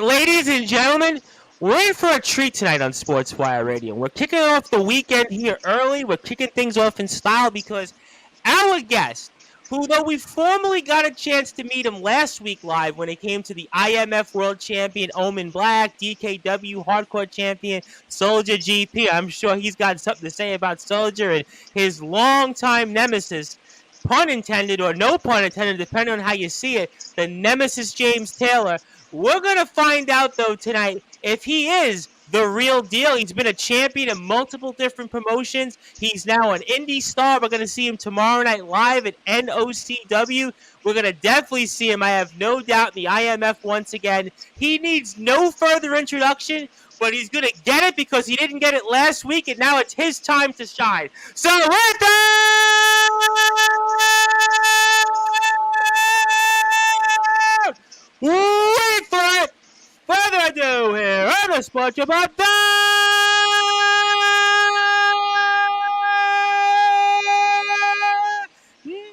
right, ladies and gentlemen, we're in for a treat tonight on Sportswire Radio. We're kicking off the weekend here early. We're kicking things off in style because our guest, who, though we formally got a chance to meet him last week live when it came to the IMF World Champion Omen Black, DKW Hardcore Champion Soldier GP, I'm sure he's got something to say about Soldier and his longtime nemesis, pun intended or no pun intended, depending on how you see it, the nemesis James Taylor. We're going to find out, though, tonight if he is the real deal. He's been a champion in multiple different promotions. He's now an indie star. We're going to see him tomorrow night live at NOCW. We're going to definitely see him, I have no doubt, in the IMF once again. He needs no further introduction, but he's going to get it because he didn't get it last week, and now it's his time to shine. So with wait for it! Further ado here on the Sports About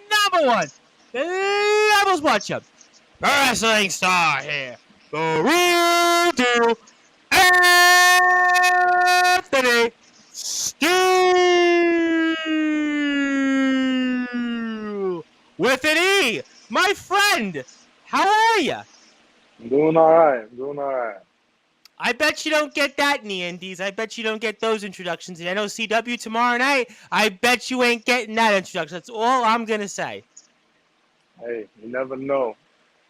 number one, the Rebels Watch Up, wrestling star here, the real deal, Anthony Steele with an E. My friend, how are you? I'm doing all right. I bet you don't get that in the Indies. I bet you don't get those introductions in NOCW tomorrow night. I bet you ain't getting that introduction. That's all I'm going to say. Hey, you never know.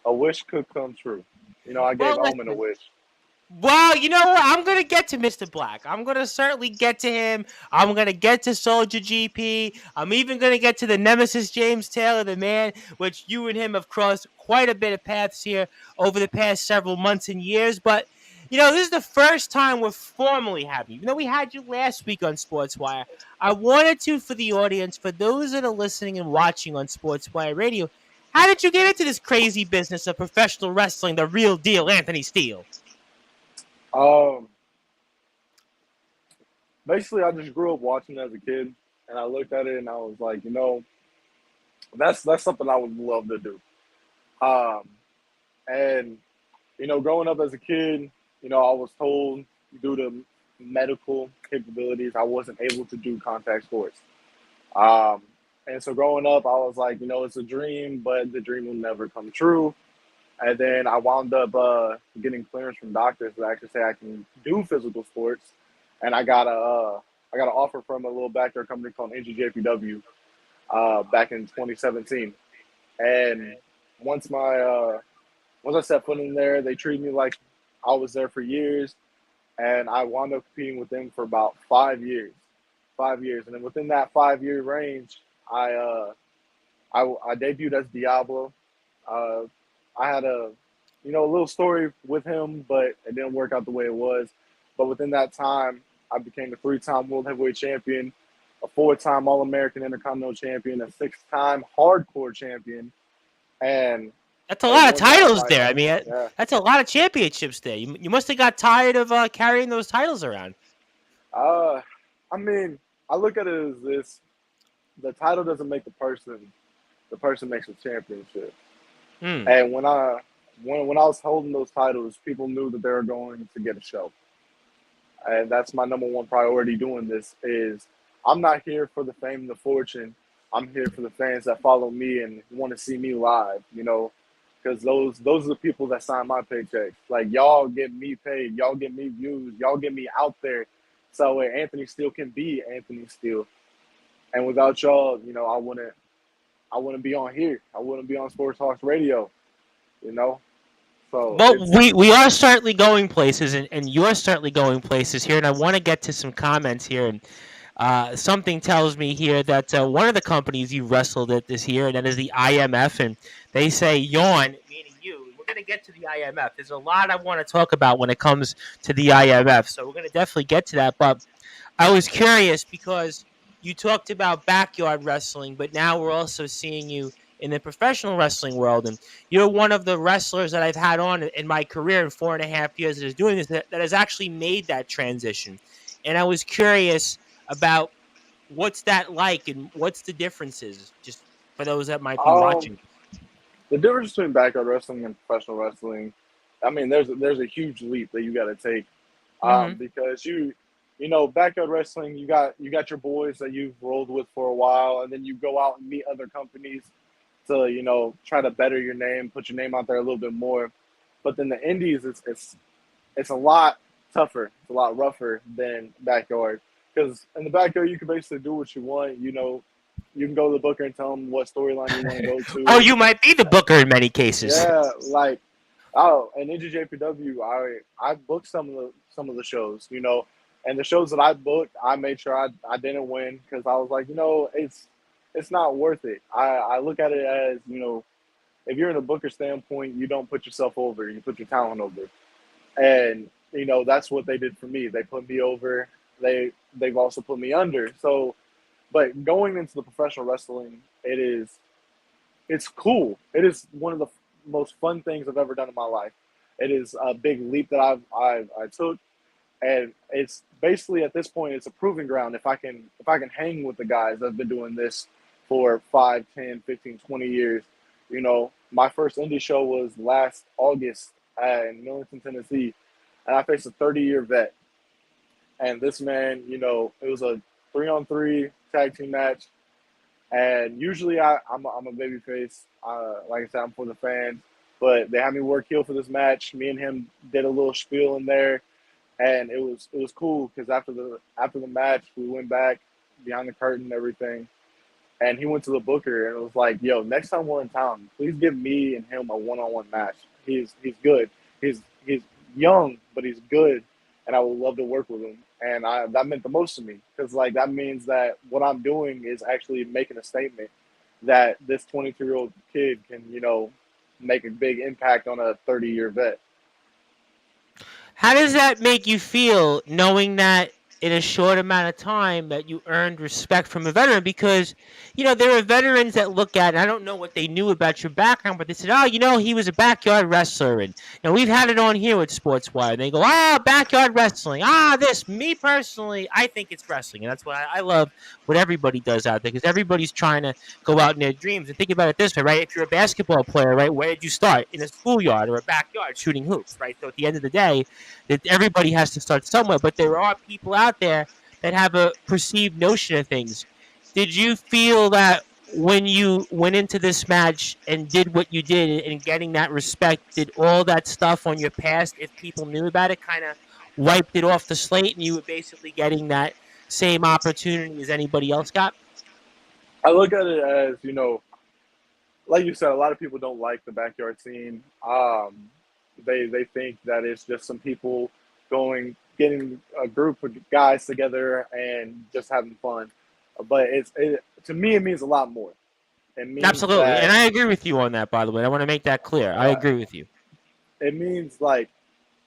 A wish could come true. I gave Omen a wish. Well, you know what? I'm going to get to Mr. Black. I'm going to certainly get to him. I'm going to get to Soldier GP. I'm even going to get to the nemesis James Taylor, the man, which you and him have crossed quite a bit of paths here over the past several months and years. But, this is the first time we're formally having you. We had you last week on Sportswire. I wanted to, for the audience, for those that are listening and watching on Sportswire Radio, how did you get into this crazy business of professional wrestling, the real deal, Anthony Steele? Basically, I just grew up watching as a kid, and I looked at it and I was like, that's something I would love to do. And growing up as a kid, I was told due to medical capabilities, I wasn't able to do contact sports. And so growing up, I was like, it's a dream, but the dream will never come true. And then I wound up getting clearance from doctors to actually say I can do physical sports. And I got an offer from a little backyard company called NGJPW back in 2017. And once I set foot in there, they treated me like I was there for years. And I wound up competing with them for about 5 years. 5 years. And then within that 5-year range, I debuted as Diablo. I had a little story with him, but it didn't work out the way it was. But within that time, I became a 3-time World Heavyweight Champion, a 4-time All-American Intercontinental Champion, a 6-time Hardcore Champion, and that's a lot of titles there. That's a lot of championships there. You must have got tired of carrying those titles around. I look at it as this: the title doesn't make the person makes the championship. And when I was holding those titles, people knew that they were going to get a show. And that's my number one priority doing this is I'm not here for the fame and the fortune. I'm here for the fans that follow me and want to see me live, because those are the people that sign my paychecks. Like, y'all get me paid. Y'all get me views. Y'all get me out there so Anthony Steele can be Anthony Steele. And without y'all, I wouldn't be on here. I wouldn't be on Sports Talks Radio, So, but we are certainly going places, and you're certainly going places here. And I want to get to some comments here. And something tells me here that one of the companies you wrestled at this year, and that is the IMF, and they say yawn, meaning you. We're going to get to the IMF. There's a lot I want to talk about when it comes to the IMF, so we're going to definitely get to that. But I was curious because you talked about backyard wrestling, but now we're also seeing you in the professional wrestling world. And you're one of the wrestlers that I've had on in my career in 4.5 years that is doing this, that has actually made that transition. And I was curious about what's that like and what's the differences, just for those that might be watching. The difference between backyard wrestling and professional wrestling I mean, there's a huge leap that you got to take, Mm-hmm. because backyard wrestling, you got your boys that you've rolled with for a while, and then you go out and meet other companies to try to better your name, put your name out there a little bit more. But then the indies, it's a lot tougher, it's a lot rougher than backyard, because in the backyard you can basically do what you want. You can go to the booker and tell them what storyline you want to go Oh, to. you might be the booker in many cases. Yeah, like, oh, and NJJPW, I booked some of the shows, and the shows that I booked, I made sure I didn't win, because I was like, it's not worth it. I look at it as, if you're in a booker standpoint, you don't put yourself over, you put your talent over, and that's what they did for me. They put me over. They've also put me under. So, but going into the professional wrestling, it's cool. It is one of the most fun things I've ever done in my life. It is a big leap that I took, and it's basically, at this point, it's a proving ground. If I can hang with the guys that have been doing this for 5, 10, 15, 20 years. My first indie show was last August in Millington, Tennessee, and I faced a 30-year vet. And this man, it was a 3-on-3 tag team match. And usually I'm a baby face. Like I said, I'm for the fans. But they had me work heel for this match. Me and him did a little spiel in there, and it was cool, because after the match we went back behind the curtain and everything, and he went to the booker and it was like, "Yo, next time we're in town, please give me and him a one-on-one match. He's good. He's young, but he's good, and I would love to work with him." And that meant the most to me, because like that means that what I'm doing is actually making a statement that this 22-year-old kid can make a big impact on a 30-year vet. How does that make you feel, knowing that in a short amount of time that you earned respect from a veteran? Because, there are veterans that look at it, I don't know what they knew about your background, but they said, oh, he was a backyard wrestler. And, we've had it on here with Sportswire. And they go, backyard wrestling. This. Me personally, I think it's wrestling. And that's why I love what everybody does out there, because everybody's trying to go out in their dreams. And think about it this way, right? If you're a basketball player, right, where did you start? In a schoolyard or a backyard shooting hoops, right? So at the end of the day, that everybody has to start somewhere, but there are people out there that have a perceived notion of things. Did you feel that when you went into this match and did what you did and getting that respect, did all that stuff on your past, if people knew about it, kind of wiped it off the slate, and you were basically getting that same opportunity as anybody else got? I look at it as, like you said, a lot of people don't like the backyard scene. They think that it's just some people getting a group of guys together and just having fun. But to me, it means a lot more. It means Absolutely. And that I agree with you on that, by the way. I want to make that clear. I uh, agree with you. it means, like,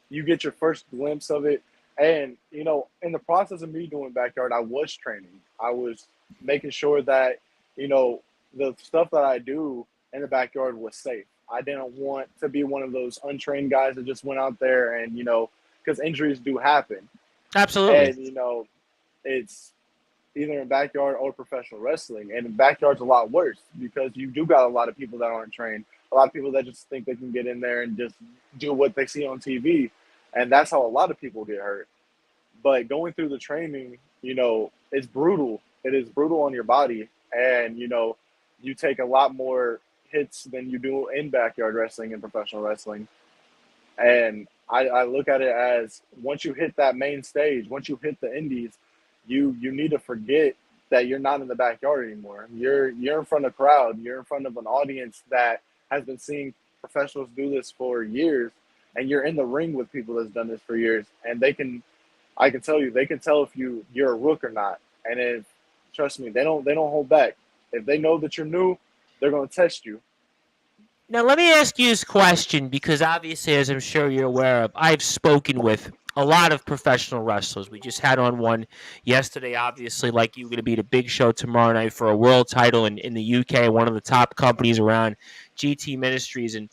you get your first glimpse of it. And, in the process of me doing backyard, I was training. I was making sure that, the stuff that I do in the backyard was safe. I didn't want to be one of those untrained guys that just went out there and, because injuries do happen. Absolutely. And, it's either in backyard or professional wrestling. And in backyard's a lot worse, because you do got a lot of people that aren't trained, a lot of people that just think they can get in there and just do what they see on TV. And that's how a lot of people get hurt. But going through the training, it's brutal. It is brutal on your body. And, you take a lot more hits than you do in backyard wrestling and professional wrestling. And I look at it as, once you hit that main stage, once you hit the indies, you need to forget that you're not in the backyard anymore. You're in front of a crowd. You're in front of an audience that has been seeing professionals do this for years, and you're in the ring with people that's done this for years, and I can tell you, they can tell if you're a rook or not. And if trust me, they don't hold back. If they know that you're new, they're going to test you. Now, let me ask you this question, because obviously, as I'm sure you're aware of, I've spoken with a lot of professional wrestlers. We just had on one yesterday, obviously, like you, going to be at a big show tomorrow night for a world title in the UK, one of the top companies around, GT Ministries. And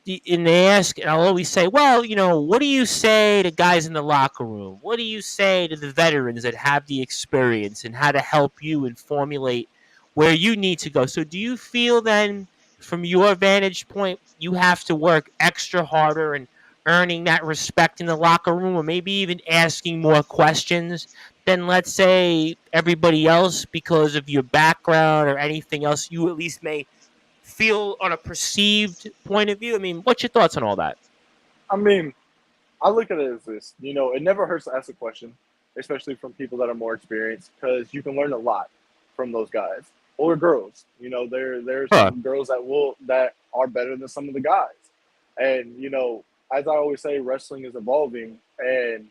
they ask, and I'll always say, well, what do you say to guys in the locker room? What do you say to the veterans that have the experience and how to help you and formulate where you need to go? So do you feel then, from your vantage point, you have to work extra harder and earning that respect in the locker room, or maybe even asking more questions than, let's say, everybody else because of your background or anything else you at least may feel on a perceived point of view? I mean, what's your thoughts on all that? I mean, I look at it as this. It never hurts to ask a question, especially from people that are more experienced, because you can learn a lot from those guys or girls. There's Huh. some girls that are better than some of the guys, and as I always say, wrestling is evolving, and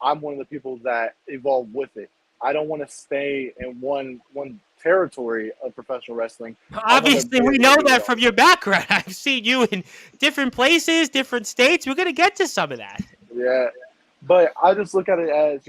I'm one of the people that evolve with it. I don't want to stay in one territory of professional wrestling. I want to Obviously, be we able to know do it that all. from your background. I've seen you in different places, different states. We're going to get to some of that. Yeah. But I just look at it as,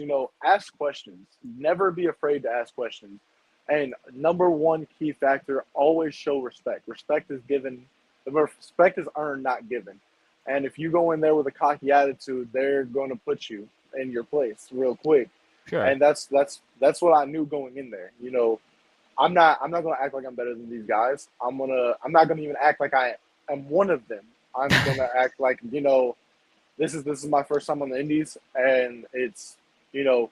ask questions. Never be afraid to ask questions. And number one key factor, always show respect. Respect is given, respect is earned, not given. And if you go in there with a cocky attitude, they're going to put you in your place real quick. Sure. And that's what I knew going in there. I'm not gonna act like I'm better than these guys. I'm not gonna even act like I am one of them. I'm gonna act like this is my first time on the Indies, and it's you know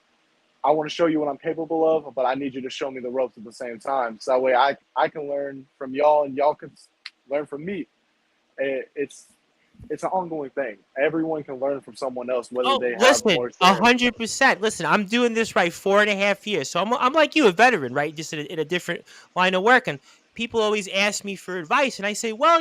I want to show you what I'm capable of, but I need you to show me the ropes at the same time, so that way I can learn from y'all and y'all can learn from me. It's an ongoing thing. Everyone can learn from someone else, whether Oh, they have more listen, experience. 100%. Listen, I'm doing this right 4.5 years, so I'm like you, a veteran, right? Just in a different line of work. And people always ask me for advice, and I say, well,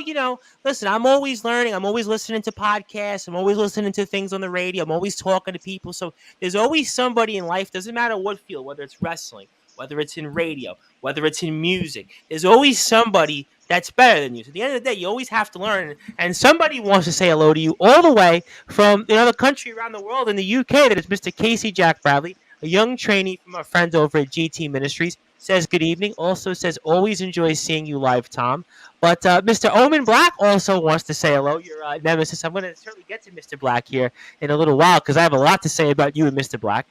listen, I'm always learning. I'm always listening to podcasts. I'm always listening to things on the radio. I'm always talking to people. So there's always somebody in life. Doesn't matter what field, whether it's wrestling, whether it's in radio, whether it's in music. There's always somebody that's better than you. So at the end of the day, you always have to learn, and somebody wants to say hello to you all the way from another country around the world in the UK. That is Mr. Casey Jack Bradley, a young trainee from our friends over at GT Ministries. Says good evening. Also says always enjoy seeing you live, Tom. But Mr. Omen Black also wants to say hello. Your nemesis. I'm going to certainly get to Mr. Black here in a little while because I have a lot to say about you and Mr. Black.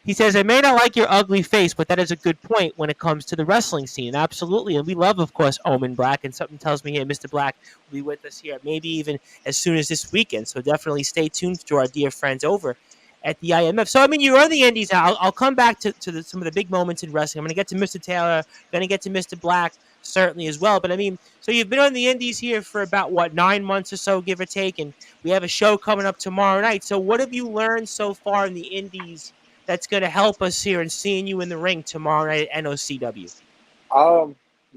He says, I may not like your ugly face, but that is a good point when it comes to the wrestling scene. Absolutely. And we love, of course, Omen Black. And something tells me here, Mr. Black will be with us here maybe even as soon as this weekend. So definitely stay tuned to our dear friends over at the IMF. So, I mean, you're on the Indies. I'll come back to some of the big moments in wrestling. I'm going to get to Mr. Taylor, going to get to Mr. Black certainly as well. But, I mean, so you've been on the Indies here for about, 9 months or so, give or take. And we have a show coming up tomorrow night. So what have you learned so far in the Indies that's going to help us here in seeing you in the ring tomorrow night at NOCW? Um,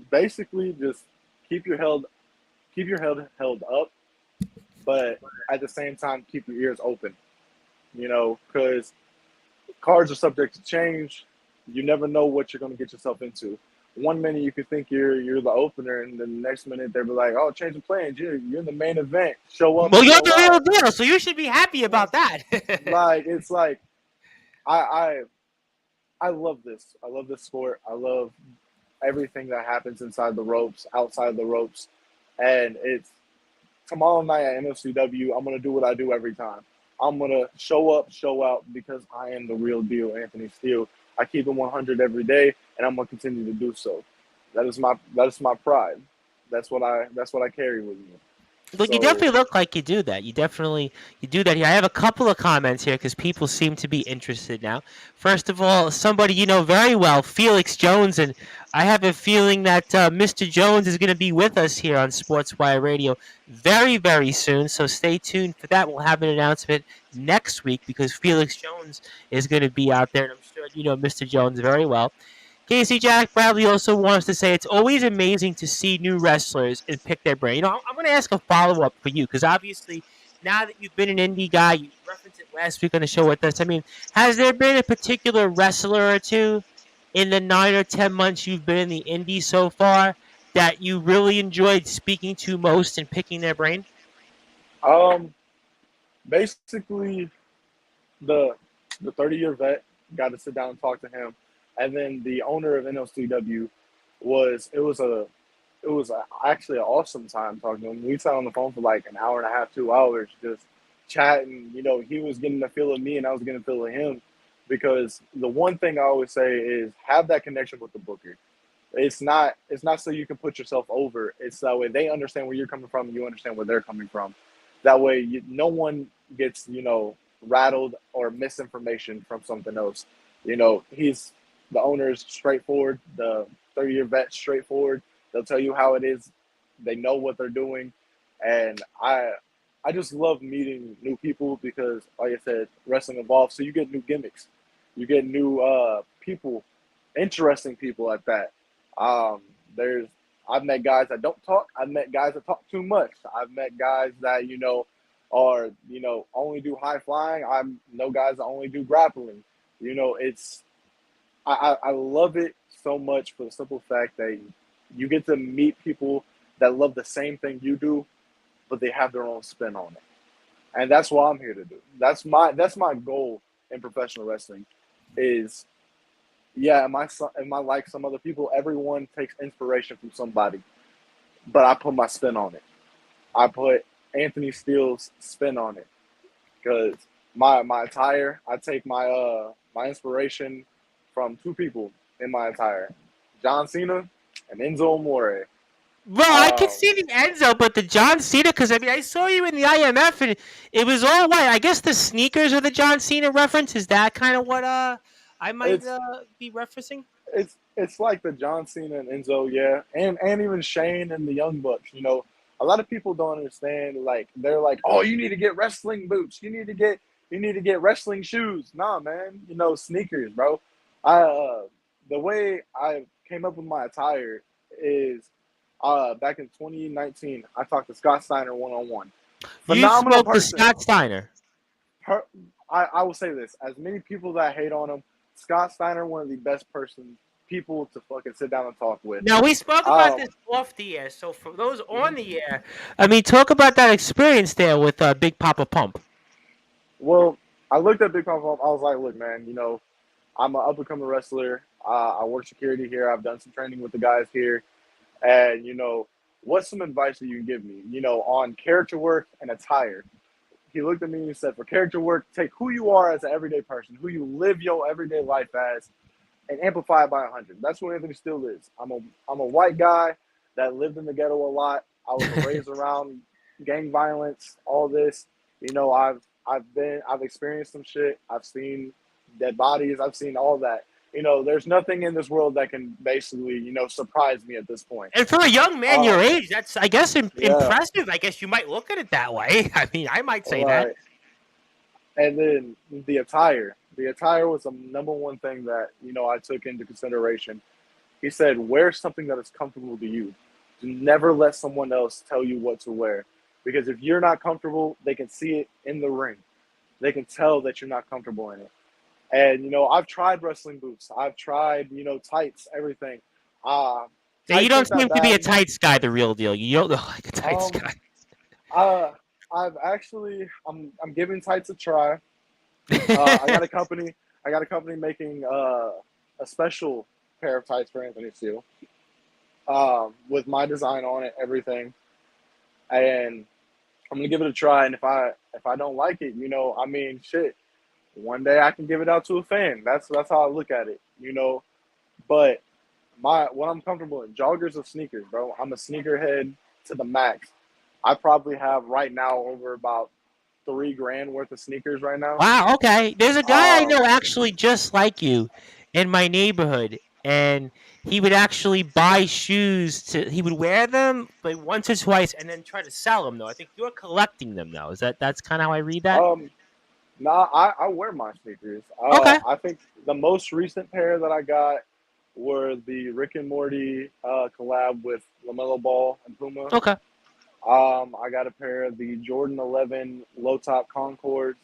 Basically, just keep your head held up, but at the same time, keep your ears open. Because cards are subject to change. You never know what you're going to get yourself into. One minute you could think you're the opener, and the next minute they'll be like, "Oh, change of plans. You're in the main event. Show up or Well, you're show the real out." deal, so you should be happy about that. It's like I I love this. I love this sport. I love everything that happens inside the ropes, outside the ropes, and it's tomorrow night at NOCW. I'm gonna do what I do every time. I'm gonna show up, show out because I am the real deal, Anthony Steele. I keep it 100 every day, and I'm gonna continue to do so. That is my pride. That's what I carry with me. Look, you So definitely look like you do that. You do that here. I have a couple of comments here because people seem to be interested now. First of all, somebody you know very well, Felix Jones, and I have a feeling that Mr. Jones is going to be with us here on Sportswire Radio very, very soon. So stay tuned for that. We'll have an announcement next week because Felix Jones is going to be out there, and I'm sure you know Mr. Jones very well. Casey Jack Bradley also wants to say it's always amazing to see new wrestlers and pick their brain. I'm going to ask a follow up for you because obviously now that you've been an indie guy, you referenced it last week on the show with us. I mean, has there been a particular wrestler or two in the 9 or 10 months you've been in the indie so far that you really enjoyed speaking to most and picking their brain? um, basically the the 30-year vet got to sit down and talk to him, and then the owner of NLCW was actually an awesome time talking to him. We sat on the phone for like an hour and a half, 2 hours, just chatting. He was getting a feel of me, and I was getting a feel of him. Because the one thing I always say is have that connection with the booker. It's not so you can put yourself over. It's that way they understand where you're coming from, and you understand where they're coming from. That way, no one gets rattled or misinformation from something else. He's the owner is straightforward. The 30-year vet straightforward. They'll tell you how it is. They know what they're doing, and I just love meeting new people because, like I said, wrestling evolves. So you get new gimmicks, you get new people, interesting people at that. Um, there's I've met guys that don't talk. I've met guys that talk too much. I've met guys that are only do high flying. I know guys that only do grappling. It's I love it so much for the simple fact that you get to meet people that love the same thing you do, but they have their own spin on it, and that's what I'm here to do. That's my goal in professional wrestling. Is yeah, am I like some other people? Everyone takes inspiration from somebody, but I put my spin on it. I put Anthony Steele's spin on it because my attire. I take my inspiration from two people in my attire, John Cena and Enzo Amore. Well, I could Um, see the Enzo, but the John Cena, because I mean, I saw you in the IMF, and it was all white. I guess the sneakers are the John Cena reference. Is that kind of what I might it's be referencing? it's like the John Cena and Enzo, yeah, and even Shane and the Young Bucks. A lot of people don't understand. Like they're like, oh, you need to get wrestling boots. You need to get wrestling shoes. Nah, man. Sneakers, bro. I the way I came up with my attire is back in 2019. I talked to Scott Steiner one on one. You Phenomenal spoke to person. Scott Steiner. Per, I will say this: as many people that hate on him, Scott Steiner, one of the best people to fucking sit down and talk with. Now we spoke about Um, this off the air, so for those on the air, I mean, talk about that experience there with Big Papa Pump. well, I looked at Big Papa. I was like, look, man, I'm an up and coming wrestler. I work security here. I've done some training with the guys here, and what's some advice that you can give me? On character work and attire. He looked at me and he said, for character work, take who you are as an everyday person, who you live your everyday life as, and amplify it by 100. That's what Anthony Steele is. I'm a white guy that lived in the ghetto a lot. I was raised around gang violence, all this. I've experienced some shit. I've seen dead bodies. I've seen all that. There's nothing in this world that can basically, surprise me at this point. And for a young man your Um, age, that's, I guess, yeah, impressive. I guess you might look at it that way. I mean, I might say that. right. And then the attire. The attire was the number one thing that, I took into consideration. He said, wear something that is comfortable to you. Do never let someone else tell you what to wear. Because if you're not comfortable, they can see it in the ring. They can tell that you're not comfortable in it. And, I've tried wrestling boots. I've tried, tights, everything. Yeah, you Tights don't ain't that seem to be a bad. tights guy, the real deal. You don't look like a tights Um, guy. uh, I'm giving tights a try. I got a company. I got a company making a special pair of tights for Anthony Steele, with my design on it, everything, and I'm gonna give it a try. And if I don't like it, I mean, shit. One day I can give it out to a fan. That's how I look at it, But what I'm comfortable in, joggers or sneakers, bro. I'm a sneakerhead to the max. I probably have right now over about 3 grand worth of sneakers right now. Wow, okay. There's a guy I Um, know actually just like you in my neighborhood, and he would actually buy shoes he would wear them like once or twice and then try to sell them though. I think you're collecting them though. That's kind of how I read that? um, Nah, I wear my sneakers. Okay. I think the most recent pair that I got were the Rick and Morty collab with LaMelo Ball and Puma. Okay. I got a pair of the Jordan 11 low top Concords.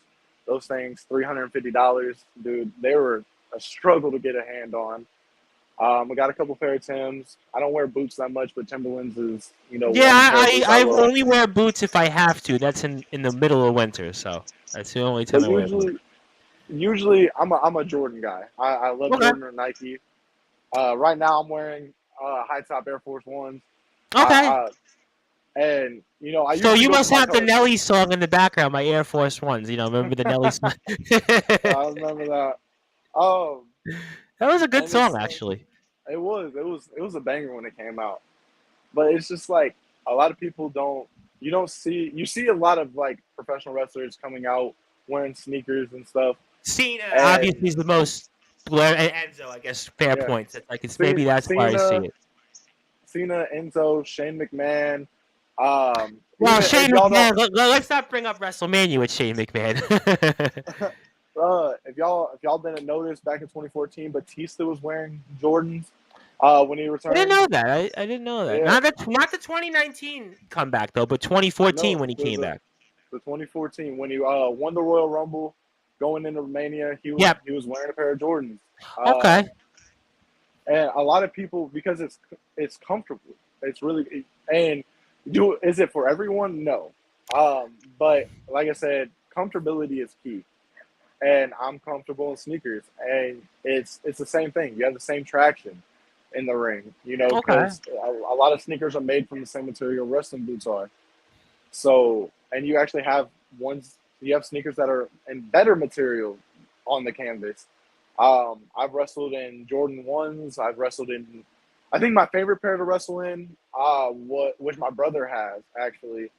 Those things, $350, dude. They were a struggle to get a hand on. I got a couple pair of Tims. I don't wear boots that much, but Timberlands is, Yeah, one pair of boots I I love. only wear boots if I have to. That's in the middle of winter, so that's the only time But I wear them. usually I'm a Jordan guy. I love Okay. Jordan or Nike. Right now I'm wearing high top Air Force Ones. I, Okay. I and I So usually you go for must my have the colors. Nelly song in the background, my Air Force Ones. Remember the Nelly song? I remember that. Um, That was a good and it's song, actually. it was a banger when it came out. But it's just like a lot of people don't. you see a lot of like professional wrestlers coming out wearing sneakers and stuff. Cena obviously And is the most. Well, and Enzo, I guess, fair yeah, points. It's like maybe that's why I see Cena, it. Enzo, Shane McMahon. Well, Even if Shane y'all McMahon. don't, Let's not bring up WrestleMania with Shane McMahon. if y'all didn't notice back in 2014, Batista was wearing Jordans when he I didn't returned. know that. I didn't know that. Yeah, Not the 2019 comeback though, but 2014 no, when he came back. the 2014 when he won the Royal Rumble, going into Romania, Yep. he was wearing a pair of Jordans. Okay. And a lot of people, because it's comfortable, it's really, and is it for everyone? No. But like I said, comfortability is key, and I'm comfortable in sneakers, and it's the same thing. You have the same traction in the ring, Okay. because a lot of sneakers are made from the same material wrestling boots are. So, and you actually have ones, you have sneakers that are in better material on the canvas. I've wrestled in Jordan 1s. I've wrestled in, I think my favorite pair to wrestle in, which my brother has actually.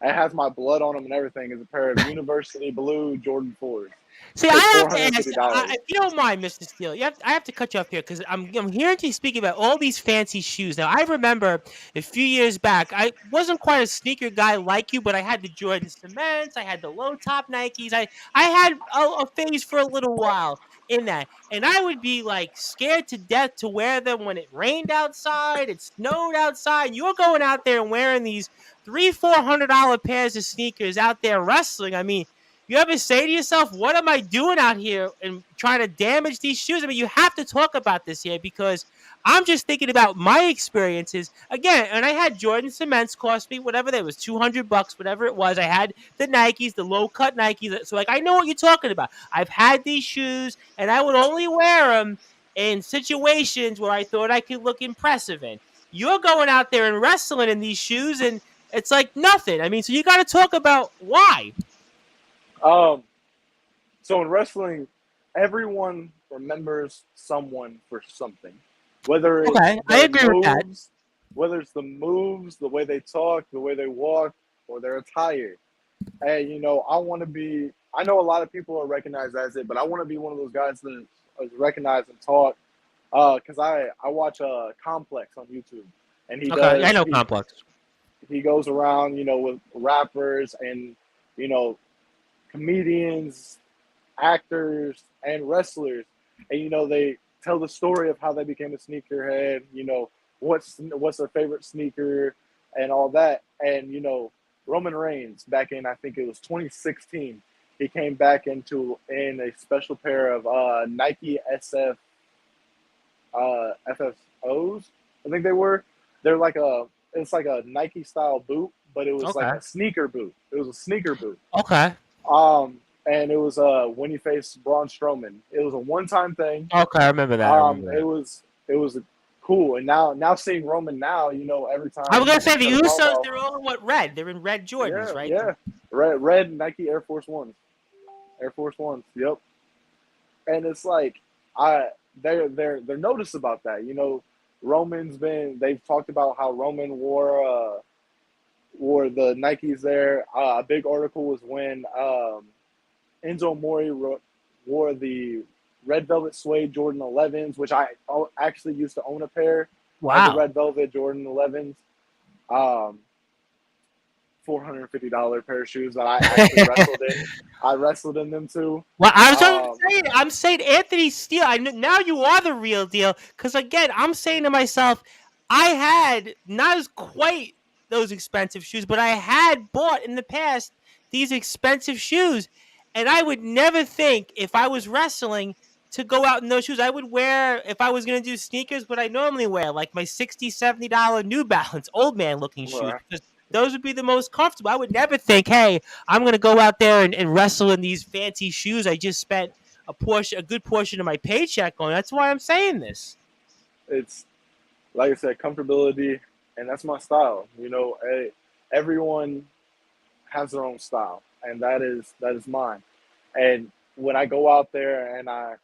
It has my blood on them and everything, is a pair of University Blue Jordan 4s. See, It's I four have to hundred and ask, fifty dollars. if you don't mind, Mr. Steele, I have to cut you off here because I'm hearing you speak about all these fancy shoes. Now, I remember a few years back, I wasn't quite a sneaker guy like you, but I had the Jordan Cements, I had the low top Nikes, I had a phase for a little while in that, and I would be like scared to death to wear them when it rained outside, it snowed outside. You're going out there and wearing these $300-400 pairs of sneakers out there wrestling. I mean, you ever say to yourself, what am I doing out here and trying to damage these shoes? I mean, you have to talk about this here because I'm just thinking about my experiences again. And I had Jordan Cements cost me whatever that was, $200, whatever it was. I had the Nikes, the low cut Nikes. So, like, I know what you're talking about. I've had these shoes and I would only wear them in situations where I thought I could look impressive in. You're going out there and wrestling in these shoes and it's like nothing. I mean, so you got to talk about why. Um, so in wrestling, everyone remembers someone for something, whether it's Okay, I their agree with that. moves, whether it's the moves, the way they talk, the way they walk, or their attire. And I want to be. I know a lot of people are recognized as it, but I want to be one of those guys that is recognized and taught. Because I watch Complex on YouTube, and Okay, I know Complex. he goes around, with rappers and you know comedians, actors, and wrestlers, and they tell the story of how they became a sneakerhead. What's their favorite sneaker, and all that. And Roman Reigns back in, I think it was 2016. He came back in a special pair of Nike FFOs. I think they were. They're like it's like a Nike style boot, but it was like Okay. a sneaker boot. It was a sneaker boot. Okay. And it was when he faced Braun Strowman. It was a one time thing. Okay, I remember that. I remember that. It was cool. And now seeing Roman now, every I time was he gonna say the cut a Usos. promo, They're all in what red? They're in red Jordans, yeah, right? yeah, red Nike Air Force Ones, Air Force Ones. Yep. And it's like they're noticed about that. They've talked about how Roman wore the Nikes there. A big article was when Enzo Amore wore the red velvet suede Jordan 11s, which I actually used to own a pair of the Wow. red velvet Jordan 11s. Um, $450 pair of shoes that I actually wrestled in. I wrestled in them too. Well, I was Um, saying, I'm saying Anthony Steele. Now you are the real deal. Because again, I'm saying to myself, I had not as quite those expensive shoes, but I had bought in the past these expensive shoes, and I would never think if I was wrestling to go out in those shoes. I would wear if I was going to do sneakers, what I normally wear, like my $60-70 New Balance, old man looking shoes, right. because those would be the most comfortable. I would never think, hey, I'm gonna go out there and wrestle in these fancy shoes. I just spent a good portion of my paycheck on. That's why I'm saying this. It's like I said, comfortability, and that's my style. Everyone has their own style, and that is mine. And when I go out there and I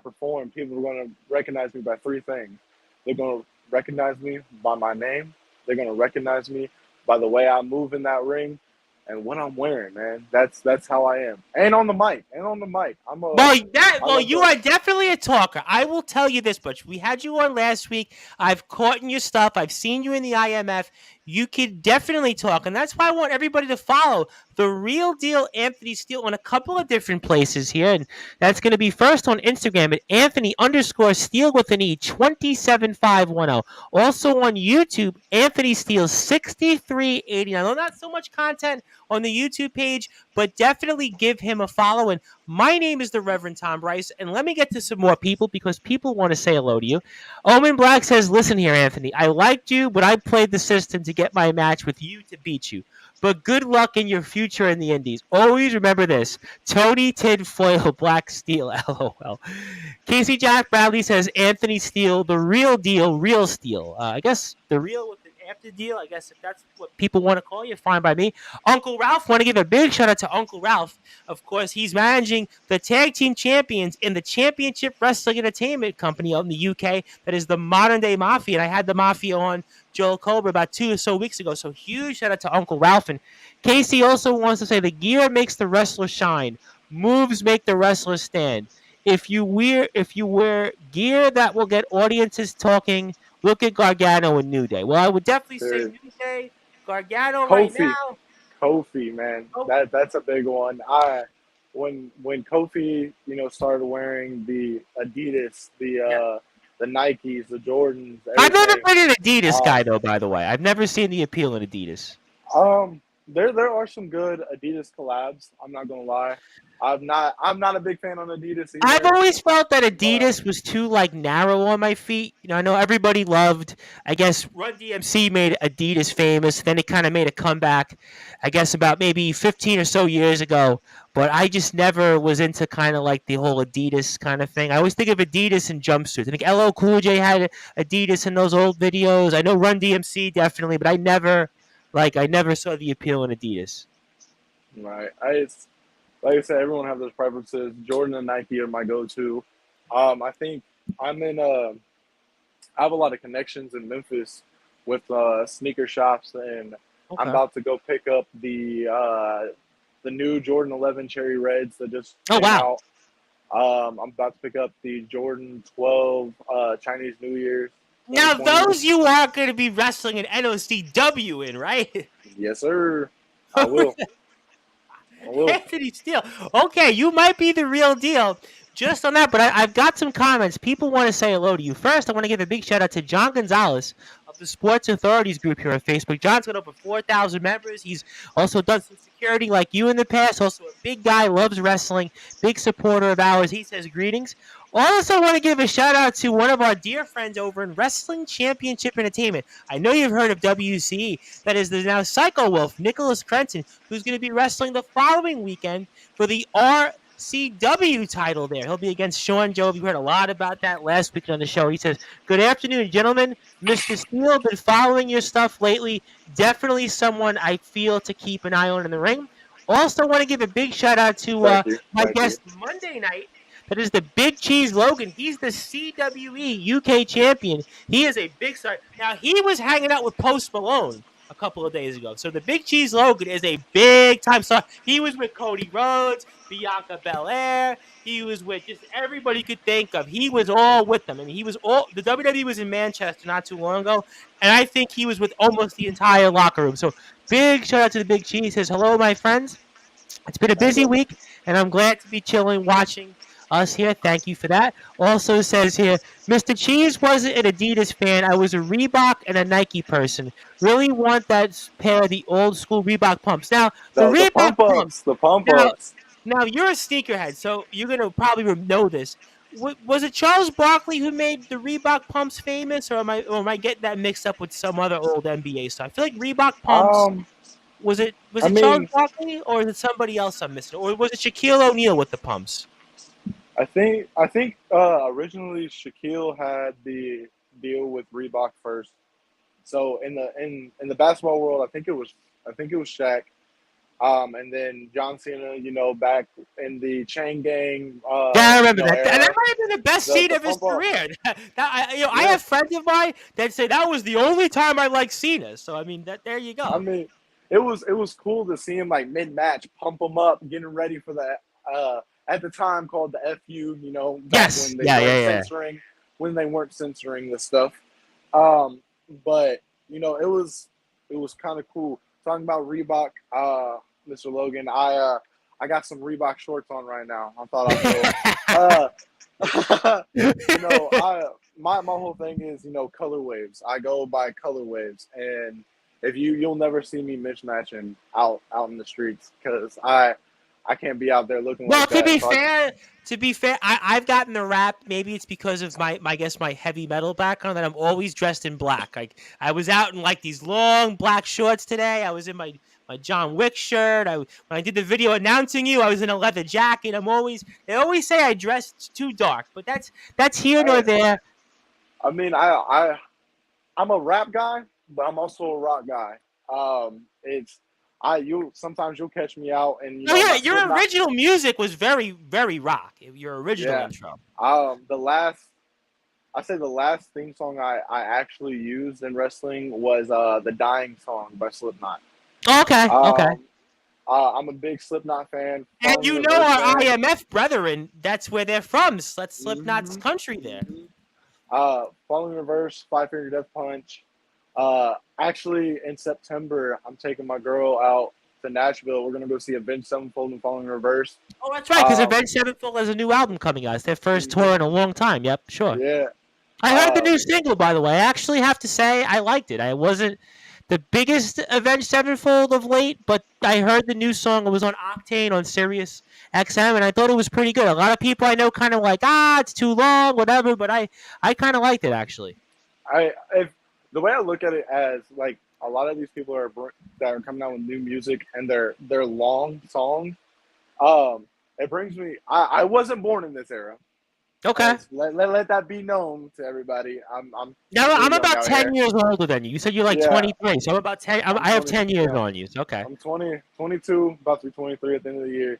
perform, people are going to recognize me by three things. They're going to recognize me by my name. They're going to recognize me by the way I move in that ring and what I'm wearing, man. That's how I am. And on the mic, Well, love you the are definitely a talker. I will tell you this much. We had you on last week. I've caught in your stuff. I've seen you in the IMF. You could definitely talk, and that's why I want everybody to follow the real deal Anthony Steele on a couple of different places here, and that's going to be first on Instagram at Anthony_Steele with an E 27510. Also on YouTube, Anthony Steele 6389. Well, not so much content on the YouTube page, but definitely give him a follow. And my name is the Reverend Tom Bryce, and let me get to some more people because people want to say hello to you. Omen Black says, listen here, Anthony. I liked you, but I played the system to get my match with you to beat you. But good luck in your future in the Indies. Always remember this. Tony Tinfoil Black Steel. LOL. Casey Jack Bradley says, Anthony Steele, the real deal, real Steel. I guess the real with the after deal. I guess if that's what people want to call you, fine by me. Uncle Ralph, want to give a big shout out to Uncle Ralph. Of course, he's managing the tag team champions in the Championship Wrestling Entertainment Company out in the UK. That is the modern day Mafia. And I had the Mafia on Joel Cobra about 2 or so weeks ago. So huge shout out to Uncle Ralph. And Casey also wants to say the gear makes the wrestler shine. Moves make the wrestler stand. If you wear gear that will get audiences talking, look at Gargano and New Day. Well, I would definitely say shirt. New Day, Gargano right Kofi. now. Kofi, man. Oh, That's a big one. When Kofi, started wearing the Adidas, yeah. the Nikes, the Jordans, I've never everything. been an Adidas Uh, guy though. By the way, I've never seen the appeal in Adidas. there are some good Adidas collabs. I'm not gonna lie. I'm not a big fan on Adidas I've either. always felt that But Adidas was too narrow on my feet. I know everybody loved. I guess Run DMC made Adidas famous. Then it kind of made a comeback. I guess about maybe 15 or so years ago. But I just never was into kind of like the whole Adidas kind of thing. I always think of Adidas and jumpsuits. I think LL Cool J had Adidas in those old videos. I know Run DMC definitely, but I never saw the appeal in Adidas. right, like I said, everyone have those preferences. Jordan and Nike are my go-to. I think I'm in. I have a lot of connections in Memphis with sneaker shops, and I'm Okay. about to go pick up the new Jordan 11 Cherry Reds that just Oh came wow. out. I'm about to pick up the Jordan 12 Chinese New Year's Now 2020. those you are going to be wrestling an NOCW in, right? Yes, sir. I will. I will. Anthony Steele. Okay, you might be the real deal. Just on that, but I've got some comments. People want to say hello to you. First, I want to give a big shout out to John Gonzalez of the Sports Authorities group here on Facebook. John's got over 4,000 members. He's also done some security like you in the past. Also a big guy, loves wrestling, big supporter of ours. He says greetings. Also want to give a shout out to one of our dear friends over in Wrestling Championship Entertainment. I know you've heard of WCE. That is the now Psycho Wolf, Nicholas Crenton, who's going to be wrestling the following weekend for the RCW title there. He'll be against Sean Job. You heard a lot about that last week on the show. He says, good afternoon, gentlemen. Mr. Steele, been following your stuff lately. Definitely someone I feel to keep an eye on in the ring. Also want to give a big shout out to Thank you. my Thank you. guest Monday night. That is the Big Cheese Logan. He's the CWE UK champion. He is a big star. Now, he was hanging out with Post Malone a couple of days ago. So the Big Cheese Logan is a big time star. He was with Cody Rhodes, Bianca Belair. He was with just everybody you could think of. He was all with them. I mean, the WWE was in Manchester not too long ago, and I think he was with almost the entire locker room. So big shout out to the Big Cheese. He says, hello, my friends. It's been a Hi, busy brother. week, and I'm glad to be chilling, watching us here. Thank you for that. Also says here, Mr. Cheese wasn't an Adidas fan. I was a Reebok and a Nike person. Really want that pair of the old school Reebok pumps. Now, the The Reebok pump ups. pumps. The pump Now, ups. now you're a sneakerhead, so you're gonna probably know this. Was it Charles Barkley who made the Reebok pumps famous, or am I getting that mixed up with some other old NBA stuff? I feel like Reebok pumps Um, was I it Charles mean, Barkley or is it somebody else I'm missing? Or was it Shaquille O'Neal with the pumps? I think originally Shaquille had the deal with Reebok first. So in the basketball world, I think it was Shaq. And then John Cena, back in the Chain Gang, Yeah, I remember that. That era, might have been the best scene the of his pump up. career. I Yeah, have friends of mine that say that was the only time I liked Cena. So I mean, that there you I go. mean, it was cool to see him like mid match, pump him up, getting ready for the at the time called the FU. Back Yes. when they Yeah. weren't Yeah. Yeah. censoring the stuff. Um, but it was kind of cool. Talking about Reebok, Mr. Logan, I got some Reebok shorts on right now. I thought I'd show. My whole thing is color waves. I go by color waves, and if you'll never see me mismatching out in the streets because I can't be out there looking Well, like to that. be So fair, I've gotten the rap. Maybe it's because of my guess my heavy metal background that I'm always dressed in black. Like I was out in like these long black shorts today. I was in my John Wick shirt. When I did the video announcing you, I was in a leather jacket. They always say I dress too dark, but that's here nor I there. I mean I'm a rap guy, but I'm also a rock guy. It's you sometimes you'll catch me out and Oh yeah, my your Slipknot. original music was very very rock. Your original Yeah. intro. The last I say the last theme song I actually used in wrestling was the Dying song by Slipknot. Oh, okay, okay. Um, I'm a big Slipknot fan, And Following you know Reverse our fan. IMF brethren, that's where they're from. That's Slipknot's hmm country there. hmm Following Reverse, Five Finger Death Punch. Actually, in September, I'm taking my girl out to Nashville. We're gonna go see Avenged Sevenfold and Following Reverse. Oh, that's right, because Um, Avenged Sevenfold has a new album coming out. It's their first mhm, tour in a long time. Yep, sure. yeah. I heard the new Um, single, by the way. I actually have to say I liked it. I wasn't the biggest Avenged Sevenfold of late, but I heard the new song. It was on Octane on Sirius XM, and I thought it was pretty good. A lot of people I know kind of like, it's too long, whatever, but I kind of liked it, actually. if the way I look at it as like a lot of these people that are coming out with new music and they're long songs. It brings me. I wasn't born in this era. Okay. Let that be known to everybody. I'm Now, still I'm young about out 10 here. years older than you. You said you're like Yeah, 23, so I'm about 10. I'm I have 20. 10 years Yeah, on you. So okay. I'm 20, 22, about to be 23 at the end of the year.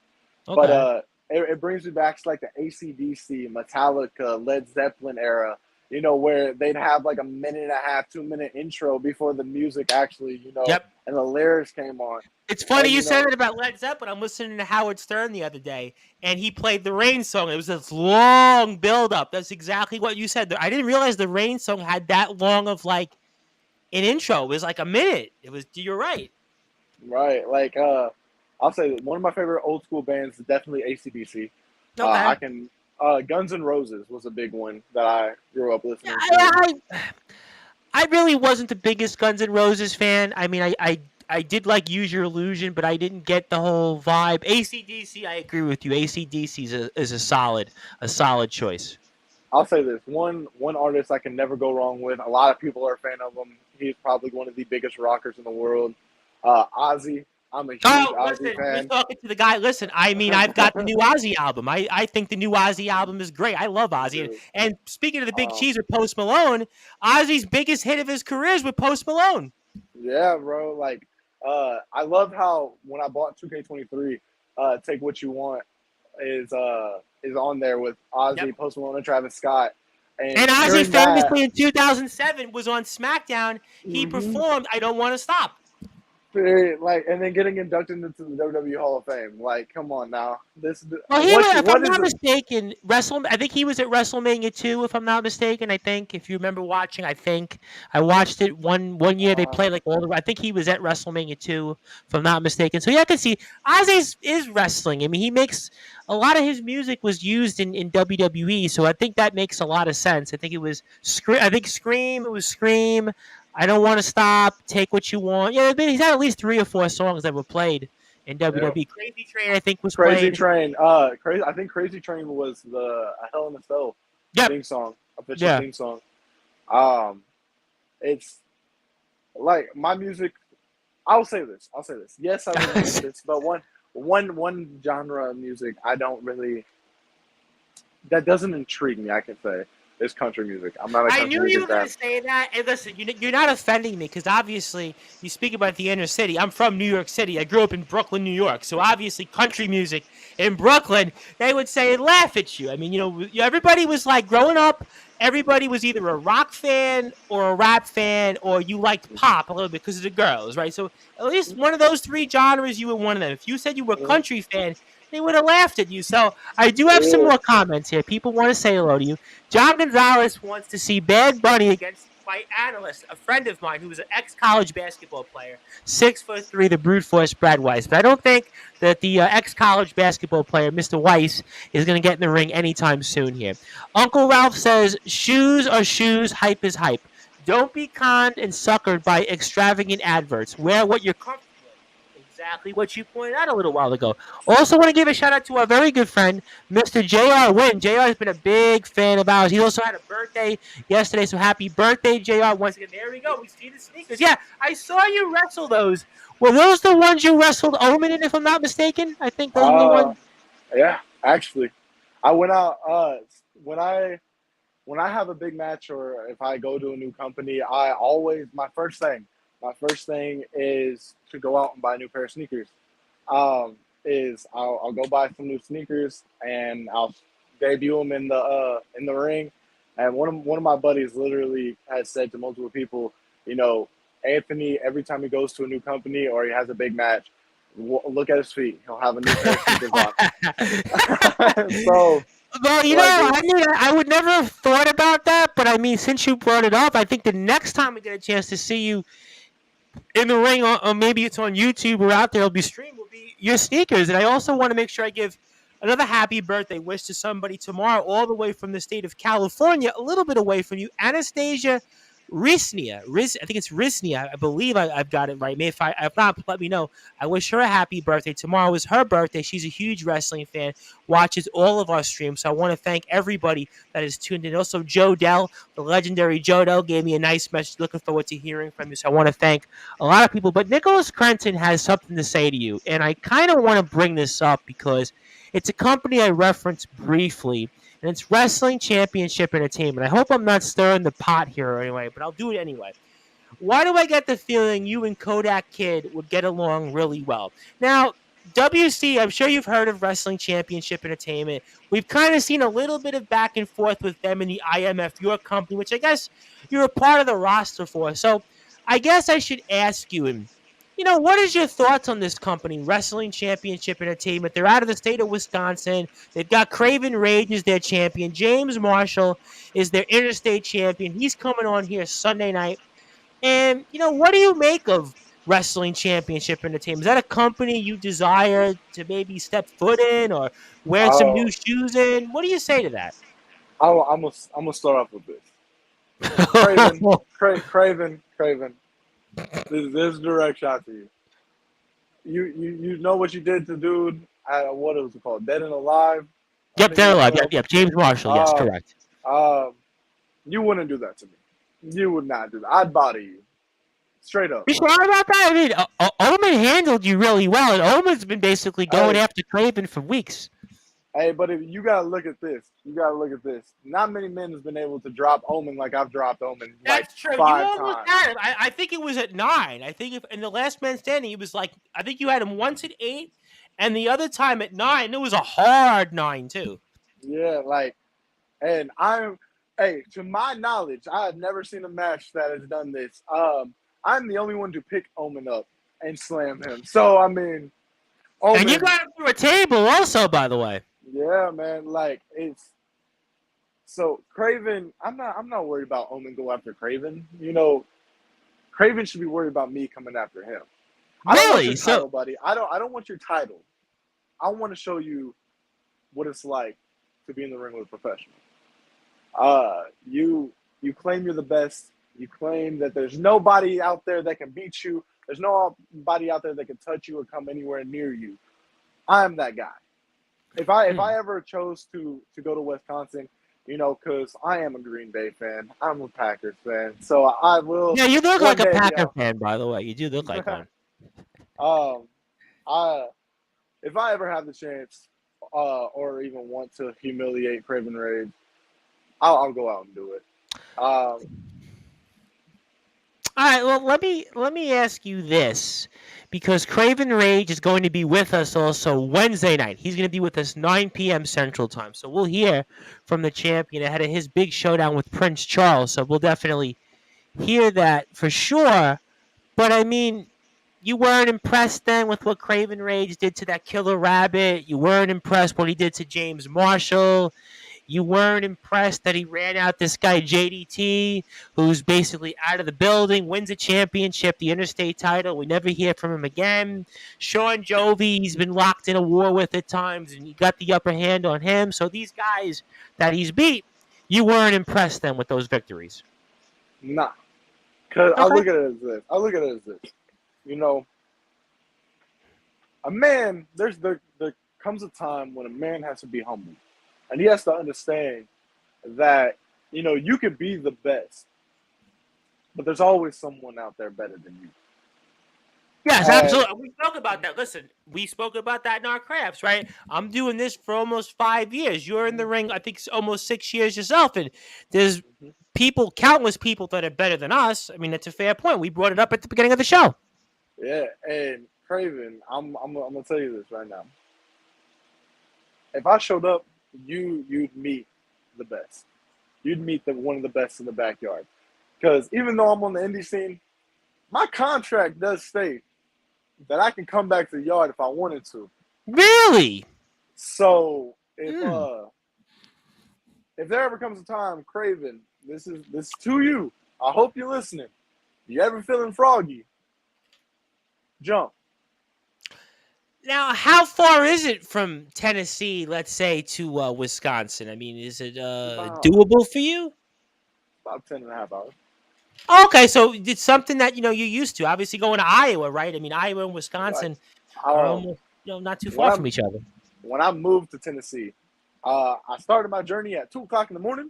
But Okay. it brings me back to like the AC/DC, Metallica, Led Zeppelin era. Where they'd have like a minute and a half, 2 minute intro before the music actually, Yep. and the lyrics came on. It's funny And you said it about Led Zeppelin. I'm listening to Howard Stern the other day, and he played the Rain song. It was this long build-up. That's exactly what you said. I didn't realize the Rain song had that long of like an intro. It was like a minute. It was. You're right. right, like I'll say that one of my favorite old school bands is definitely AC/DC. Okay. I can Guns N' Roses was a big one that I grew up Yeah, listening to. I really wasn't the biggest Guns N' Roses fan. I mean, I did like Use Your Illusion, but I didn't get the whole vibe. AC/DC, I agree with you. AC/DC is a solid choice. I'll say this one artist I can never go wrong with. A lot of people are a fan of him. He's probably one of the biggest rockers in the world. Ozzy. I'm a huge Oh, Ozzy listen, you're fan. talking to the guy. Listen, I mean, I've got the new Ozzy album. I think the new Ozzy album is great. I love Ozzy. And, Dude, and speaking of the big um, cheese with Post Malone, Ozzy's biggest hit of his career is with Post Malone. yeah, bro. Like, I love how when I bought 2K23, Take What You Want is on there with Yep. Ozzy, Post Malone, and Travis Scott. And And Ozzy hearing that, famously in 2007 was on SmackDown. He mhm, performed I Don't Want to Stop. like, and then getting inducted into the WWE Hall of Fame. Like, come on now, Well, if I'm what is not it? mistaken, I think he was at WrestleMania 2, if I'm not mistaken. I think if you remember watching, I watched it one year. They Uh, played like all the. I think he was at WrestleMania 2, if I'm not mistaken. So yeah, I can see Ozzy is wrestling. I mean, he makes a lot of his music was used in WWE, so I think that makes a lot of sense. I think it was Scream. I think Scream. It was Scream. I Don't Want to Stop. Take What You Want. Yeah, he's had at least 3 or 4 songs that were played in yeah. WWE. Crazy Train, I think, was Crazy played. Train. Crazy. I think Crazy Train was the Hell in a Cell Yep. theme song, official Yeah. theme song. Um, it's like my music. I'll say this. Yes, I will admit this, but one genre of music I don't really that doesn't intrigue me. I can say is country music. I'm not a I country knew you music were going fan. to say that. And listen, you're not offending me because obviously you speak about the inner city. I'm from New York City. I grew up in Brooklyn, New York. So obviously, country music in Brooklyn, they would say and laugh at you. I mean, everybody was like growing up, everybody was either a rock fan or a rap fan or you liked pop a little bit because of the girls, right? So at least one of those three genres, you were one of them. If you said you were a Mhm. country fan, they would have laughed at you. So I do have some Yeah. more comments here. People want to say hello to you. John Gonzalez wants to see Bad Bunny against my analyst, a friend of mine who was an ex-college basketball player, 6'3", the brute force Brad Weiss. But I don't think that the ex-college basketball player, Mr. Weiss, is going to get in the ring anytime soon here. Uncle Ralph says, shoes are shoes, hype is hype. Don't be conned and suckered by extravagant adverts. Wear what you're comfortable in. Exactly what you pointed out a little while ago. Also want to give a shout out to our very good friend, Mr. JR Wynn. JR has been a big fan of ours. He also had a birthday yesterday, so happy birthday, JR. Once again, there we go. We see the sneakers. Yeah, I saw you wrestle those. Were those the ones you wrestled Omen in, if I'm not mistaken? I think those were the Uh, ones. yeah. Actually, I went out. When I have a big match or if I go to a new company, I always my first thing is to go out and buy a new pair of sneakers. Is I'll go buy some new sneakers and I'll debut them in the ring. And one of my buddies literally has said to multiple people, you know, Anthony, every time he goes to a new company or he has a big match, look at his feet. He'll have a new pair of sneakers on. So Well, like I it's mean, I would never have thought about that, but I mean, since you brought it up, I think the next time we get a chance to see you in the ring, or maybe it's on YouTube or out there, it'll be streamed, will be your sneakers. And I also want to make sure I give another happy birthday wish to somebody tomorrow, all the way from the state of California, a little bit away from you, Anastasia Risnia. I think it's Risnia. I believe I've got it right. If not, let me know. I wish her a happy birthday. Tomorrow is her birthday. She's a huge wrestling fan, watches all of our streams. So I want to thank everybody that is tuned in. Also, Joe Dell, the legendary Joe Dell, gave me a nice message. Looking forward to hearing from you. So I want to thank a lot of people. But Nicholas Crenton has something to say to you. And I kind of want to bring this up because it's a company I referenced briefly, and it's Wrestling Championship Entertainment. I hope I'm not stirring the pot here anyway, but I'll do it anyway. Why do I get the feeling you and Kodak Kid would get along really well? Now, WC, I'm sure you've heard of Wrestling Championship Entertainment. We've kind of seen a little bit of back and forth with them in the IMF, your company, which I guess you're a part of the roster for. So I guess I should ask you, and what is your thoughts on this company, Wrestling Championship Entertainment? They're out of the state of Wisconsin. They've got Craven Rage as their champion. James Marshall is their interstate champion. He's coming on here Sunday night. And, what do you make of Wrestling Championship Entertainment? Is that a company you desire to maybe step foot in or wear some uh, new shoes in? What do you say to that? I'm gonna start off with this. Craven, Craven. This is a direct shot to you. You know what you did to dude at what it was called, Dead and Alive. I Yep, think it they're was alive. called. Yep. James Marshall. Yes, Um, correct. um, you wouldn't do that to me. You would not do that. I'd body you straight up. You sure about that? I mean, Omen handled you really well, and Omen's been basically going Hey, after Craven for weeks. hey, but if you gotta look at this, you gotta look at this. Not many men has been able to drop Omen like I've dropped Omen like That's true. You 5 times. almost had him. I think it was at 9. I think if in the last man standing, it was like I think you had him once at 8, and the other time at 9. It was a hard 9 too. Yeah, like, and hey, to my knowledge, I have never seen a match that has done this. I'm the only one to pick Omen up and slam him. So I mean, And you Omen, got him through a table, also, by the way. yeah, man, like it's so Craven. I'm not worried about Omen go after Craven. Craven should be worried about me coming after him. I don't want your Really? So title, buddy. I don't want your title. I want to show you what it's like to be in the ring with a professional. You claim you're the best. You claim that there's nobody out there that can beat you. There's nobody out there that can touch you or come anywhere near you. I'm that guy. If I ever chose to go to Wisconsin, because I am a Green Bay fan, I'm a Packers fan, so I will yeah, you look one like a day be Packer out. fan, by the way. You do look like one. um, I if I ever have the chance, or even want to humiliate Craven Rage, I'll go out and do it. All right, well, let me ask you this, because Craven Rage is going to be with us also Wednesday night. He's going to be with us 9 p.m. Central Time, so we'll hear from the champion ahead of his big showdown with Prince Charles. So we'll definitely hear that for sure. But I mean, you weren't impressed then with what Craven Rage did to that killer rabbit. You weren't impressed what he did to James Marshall. You weren't impressed that he ran out this guy JDT, who's basically out of the building, wins a championship, the interstate title. We never hear from him again. Sean Jovi, he's been locked in a war with at times, and he got the upper hand on him. So these guys that he's beat, you weren't impressed then with those victories. Nah, because Okay. I look at it as this. You know, a man. There comes a time when a man has to be humble, and he has to understand that you could be the best, but there's always someone out there better than you. Yes, And absolutely. We spoke about that. Listen, we spoke about that in our crafts, right? I'm doing this for almost 5 years. You're in the ring, I think, almost 6 years yourself, and there's people, countless people that are better than us. I mean, that's a fair point. We brought it up at the beginning of the show. yeah, and Craven, I'm gonna tell you this right now. If I showed up, you'd meet the best. You'd meet one of the best in the backyard. Because even though I'm on the indie scene, my contract does state that I can come back to the yard if I wanted to. Really? So if there ever comes a time, Craven, this is to you. I hope you're listening. You ever feeling froggy? Jump. Now, how far is it from Tennessee, let's say, to Wisconsin? I mean, is it doable for you? About 10.5 hours. Okay, so it's something that you're used to. Obviously, going to Iowa, right? I mean, Iowa and Right. Wisconsin are almost not too far from each other. When I moved to Tennessee, I started my journey at 2 o'clock in the morning.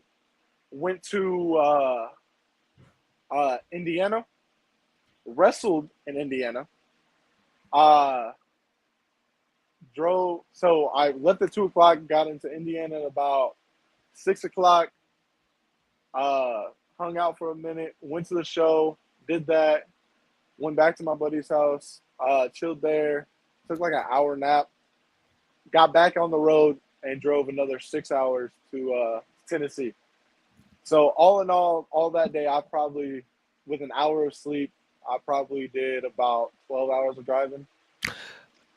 Went to Indiana, wrestled in Indiana. Drove. So I left at 2 o'clock, got into Indiana at about 6 o'clock. Hung out for a minute, went to the show, did that, went back to my buddy's house, chilled there, took like an hour nap, got back on the road, and drove another 6 hours to Tennessee. So all in all that day, I probably, with an hour of sleep, I probably did about 12 hours of driving.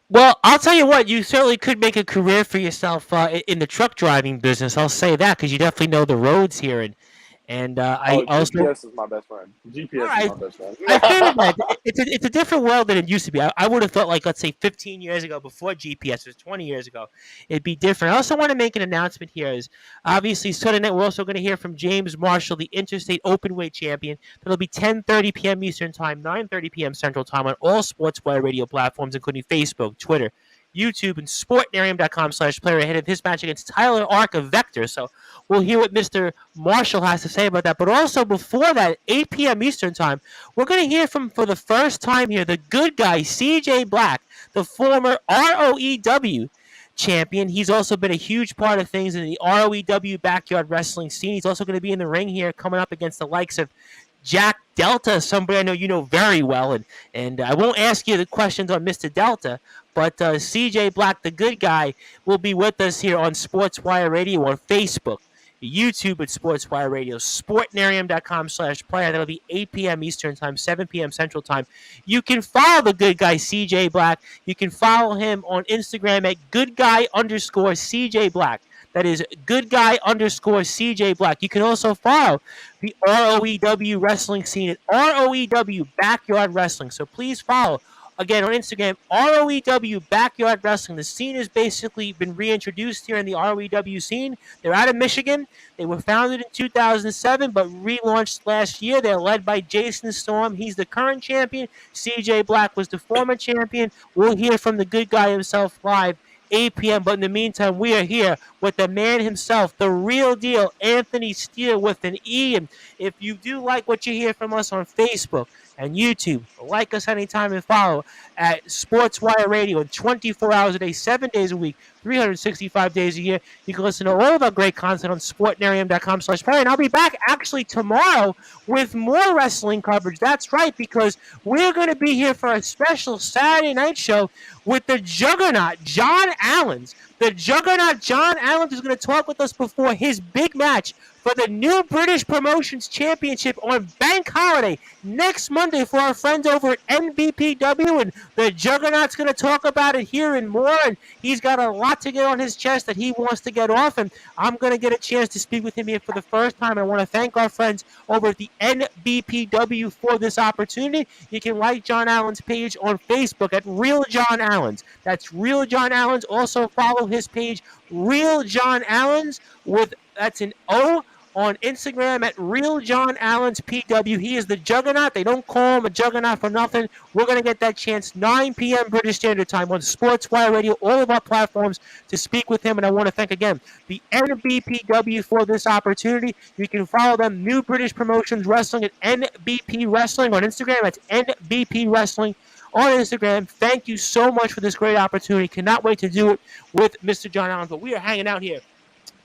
Well, I'll tell you what, you certainly could make a career for yourself in the truck driving business. I'll say that because you definitely know the roads here, and I also. GPS is my best friend. All GPS is right, my best friend. I figured that it's a different world than it used to be. I would have thought, like, let's say 15 years ago, before GPS was 20 years ago, it'd be different. I also want to make an announcement here. Is obviously Sunday night we're also going to hear from James Marshall, the Interstate Openweight Champion. That'll be 10:30 p.m. Eastern Time, 9:30 p.m. Central Time on all Sportswire radio platforms, including Facebook, Twitter, YouTube, and sportnarium.com/player ahead of his match against Tyler Ark of Vector. So we'll hear what Mr. Marshall has to say about that. But also before that, 8 p.m. Eastern Time, we're going to hear from, for the first time here, the good guy, CJ Black, the former ROEW champion. He's also been a huge part of things in the ROEW backyard wrestling scene. He's also going to be in the ring here coming up against the likes of Jack Delta, somebody I know you know very well, and I won't ask you the questions on Mr. Delta, but CJ Black, the good guy, will be with us here on Sportswire Radio on Facebook, YouTube at Sportswire Radio, sportnarium.com/player. That'll be 8 p.m. Eastern Time, 7 p.m. Central Time. You can follow the good guy, CJ Black. You can follow him on Instagram at goodguy_CJ Black. That is goodguy_CJ Black. You can also follow the ROEW wrestling scene at ROEW Backyard Wrestling. So please follow, again, on Instagram, ROEW Backyard Wrestling. The scene has basically been reintroduced here in the ROEW scene. They're out of Michigan. They were founded in 2007, but relaunched last year. They're led by Jason Storm. He's the current champion. CJ Black was the former champion. We'll hear from the good guy himself live 8 p.m. But in the meantime, we are here with the man himself, the real deal, Anthony Steele with an E. And if you do like what you hear from us on Facebook, and YouTube. Like us anytime and follow at Sportswire Radio 24 hours a day, 7 days a week, 365 days a year. You can listen to all of our great content on sportnarium.com/play. And I'll be back actually tomorrow with more wrestling coverage. That's right, because we're going to be here for a special Saturday night show with the Juggernaut, John Allens. The Juggernaut, John Allens, is going to talk with us before his big match for the new British Promotions Championship on Bank Holiday next Monday for our friends over at NBPW. And the Juggernaut's going to talk about it here and more. And he's got a lot to get on his chest that he wants to get off. And I'm going to get a chance to speak with him here for the first time. I want to thank our friends over at the NBPW for this opportunity. You can like John Allen's page on Facebook at Real John Allens. That's Real John Allens. Also follow his page, Real John Allens, that's an O, on Instagram at Real John Allens PW. He is the Juggernaut. They don't call him a Juggernaut for nothing. We're going to get that chance 9 p.m. British Standard Time on Sportswire Radio, all of our platforms, to speak with him. And I want to thank again the NBPW for this opportunity. You can follow them, New British Promotions Wrestling, at NBP Wrestling on Instagram. That's NBP Wrestling on Instagram. Thank you so much for this great opportunity. Cannot wait to do it with Mr. John Allens. But we are hanging out here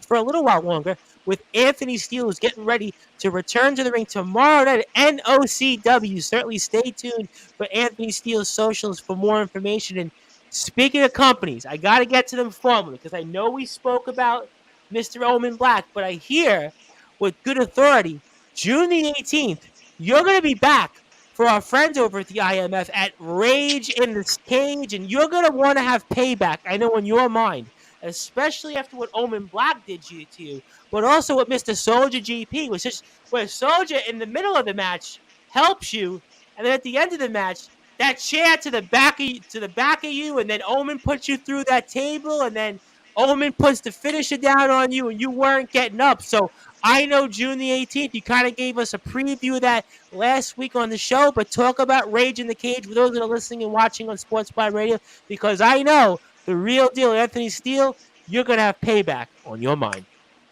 for a little while longer with Anthony Steele, who's getting ready to return to the ring tomorrow night at NOCW. Certainly stay tuned for Anthony Steele's socials for more information. And speaking of companies, I got to get to them formally because I know we spoke about Mr. Omen Black, but I hear with good authority, June the 18th, you're going to be back for our friends over at the IMF at Rage in the Cage, and you're going to want to have payback, I know, in your mind, especially after what Omen Black did to you, but also what Mr. Soldier GP was just where Soldier in the middle of the match helps you, and then at the end of the match, that chair to the back of you, and then Omen puts you through that table, and then Omen puts the finisher down on you, and you weren't getting up. So I know June the 18th, you kind of gave us a preview of that last week on the show, but talk about Rage in the Cage for those that are listening and watching on Sportswire Radio, because I know the real deal, Anthony Steele, you're going to have payback on your mind.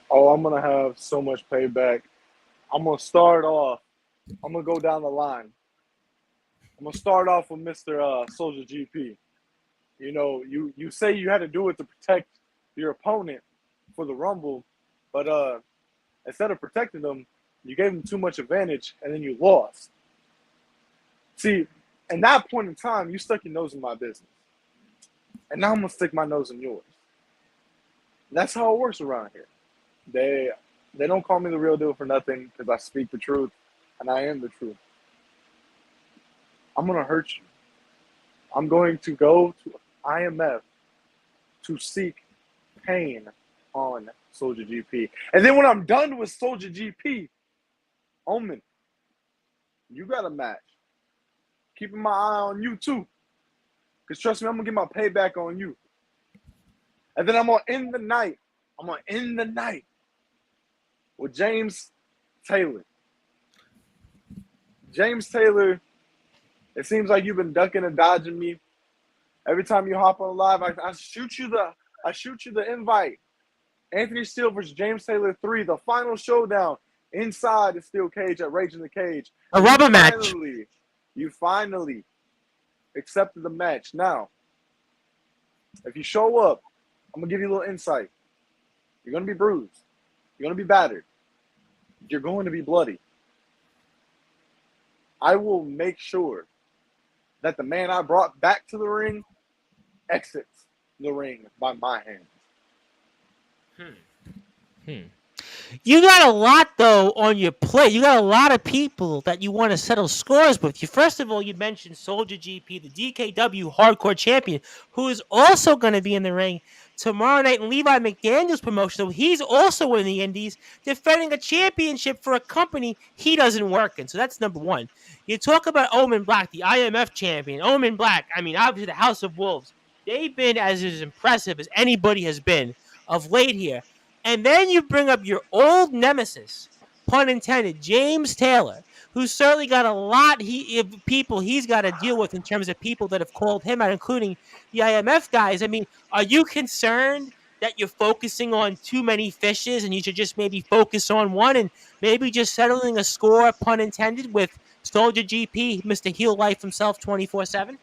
Oh, I'm going to have so much payback. I'm going to start off. I'm going to go down the line. I'm going to start off with Mr. Soldier GP. You know, you say you had to do it to protect your opponent for the Rumble, but instead of protecting them, you gave them too much advantage, and then you lost. See, at that point in time, you stuck your nose in my business. And now I'm going to stick my nose in yours. That's how it works around here. They don't call me the real deal for nothing because I speak the truth, and I am the truth. I'm going to hurt you. I'm going to go to IMF to seek pain on Soldier GP. And then when I'm done with Soldier GP, Omen, you got a match. Keeping my eye on you too. Because trust me, I'm going to get my payback on you. And then I'm going to end the night. I'm going to end the night with James Taylor. James Taylor, it seems like you've been ducking and dodging me. Every time you hop on live, I shoot you the invite. Anthony Steele versus James Taylor 3, the final showdown inside the steel cage at Rage in the Cage. A rubber match. You finally accepted the match. Now, if you show up, I'm going to give you a little insight. You're going to be bruised. You're going to be battered. You're going to be bloody. I will make sure that the man I brought back to the ring exits the ring by my hands. You got a lot, though, on your plate. You got a lot of people that you want to settle scores with. First of all, you mentioned Soldier GP, the DKW Hardcore Champion, who is also going to be in the ring tomorrow night in Levi McDaniel's promotion. So he's also in the Indies defending a championship for a company he doesn't work in. So that's number one. You talk about Omen Black, the IMF champion. Omen Black, I mean, obviously the House of Wolves. They've been as impressive as anybody has been of late here. And then you bring up your old nemesis, pun intended, James Taylor, who's certainly got a lot of people he's got to deal with in terms of people that have called him out, including the IMF guys. I mean, are you concerned that you're focusing on too many fishes and you should just maybe focus on one and maybe just settling a score, pun intended, with Soldier GP, Mr. Heel Life himself, 24/7?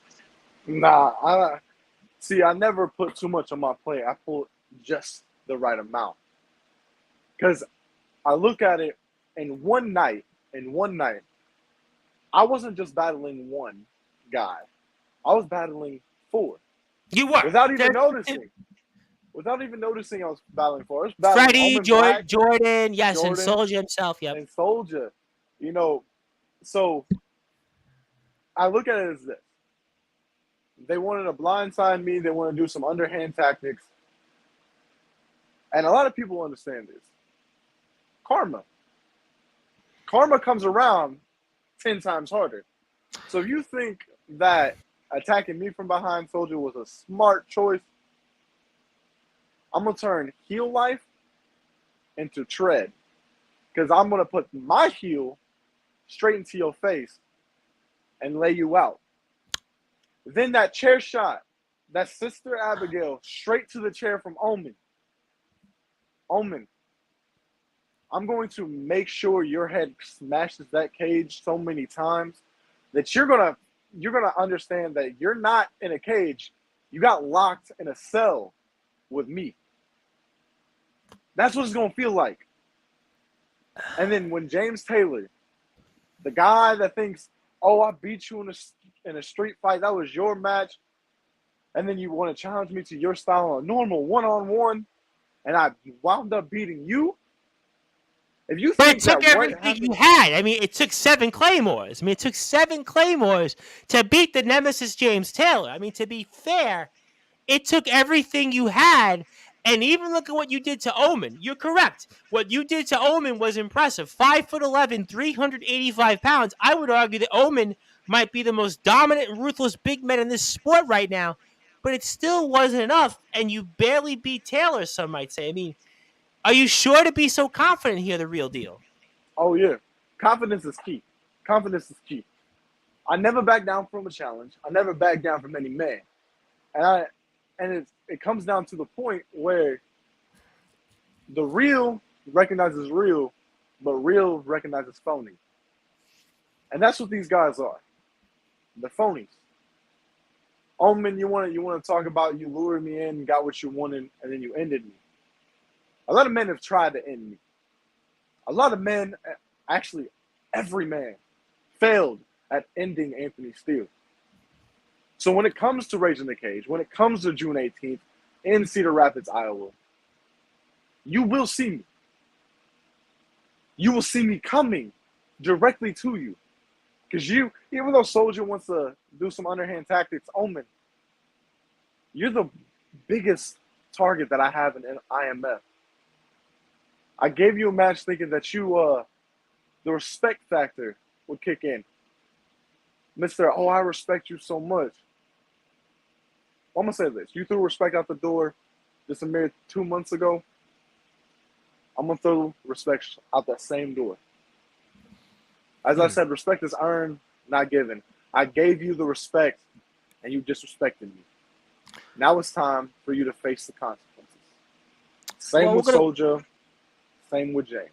Nah, I never put too much on my plate. I put just the right amount. Because I look at it in one night, I wasn't just battling one guy. I was battling four. You were. Without even noticing. I was battling four. I was battling Freddie, Jordan, yes, and Soldier himself, yep. And Soldier. So I look at it as this. They wanted to blindside me. They want to do some underhand tactics. And a lot of people understand this. Karma comes around 10 times harder. So if you think that attacking me from behind, Soldier, was a smart choice, I'm going to turn heel life into tread. Because I'm going to put my heel straight into your face and lay you out. Then that chair shot, that Sister Abigail, straight to the chair from Omen. I'm going to make sure your head smashes that cage so many times that you're gonna understand that you're not in a cage. You got locked in a cell with me. That's what it's gonna feel like. And then when James Taylor, the guy that thinks, oh, I beat you in a street fight, that was your match, and then you want to challenge me to your style on a normal one-on-one, and I wound up beating you. If you but think it took everything you had. I mean, it took 7 Claymores. It took 7 Claymores to beat the Nemesis James Taylor. I mean, to be fair, it took everything you had. And even look at what you did to Omen. You're correct. What you did to Omen was impressive. 5'11", 385 pounds. I would argue that Omen might be the most dominant and ruthless big man in this sport right now. But it still wasn't enough. And you barely beat Taylor, some might say. I mean, are you sure to be so confident here, the real deal? Oh, yeah. Confidence is key. I never back down from a challenge. I never back down from any man. And it comes down to the point where the real recognizes real, but real recognizes phony. And that's what these guys are. They're phonies. Omen, you want to talk about you lured me in, got what you wanted, and then you ended me. A lot of men have tried to end me. A lot of men, actually every man, failed at ending Anthony Steele. So when it comes to Rage in the Cage, when it comes to June 18th in Cedar Rapids, Iowa, you will see me. You will see me coming directly to you. Because even though Soldier wants to do some underhand tactics, Omen, you're the biggest target that I have in IMF. I gave you a match thinking that the respect factor would kick in. Mr. Oh, I respect you so much. I'm going to say this. You threw respect out the door just a mere 2 months ago. I'm going to throw respect out that same door. As I said, respect is earned, not given. I gave you the respect, and you disrespected me. Now it's time for you to face the consequences. Same with Soldier, same with James.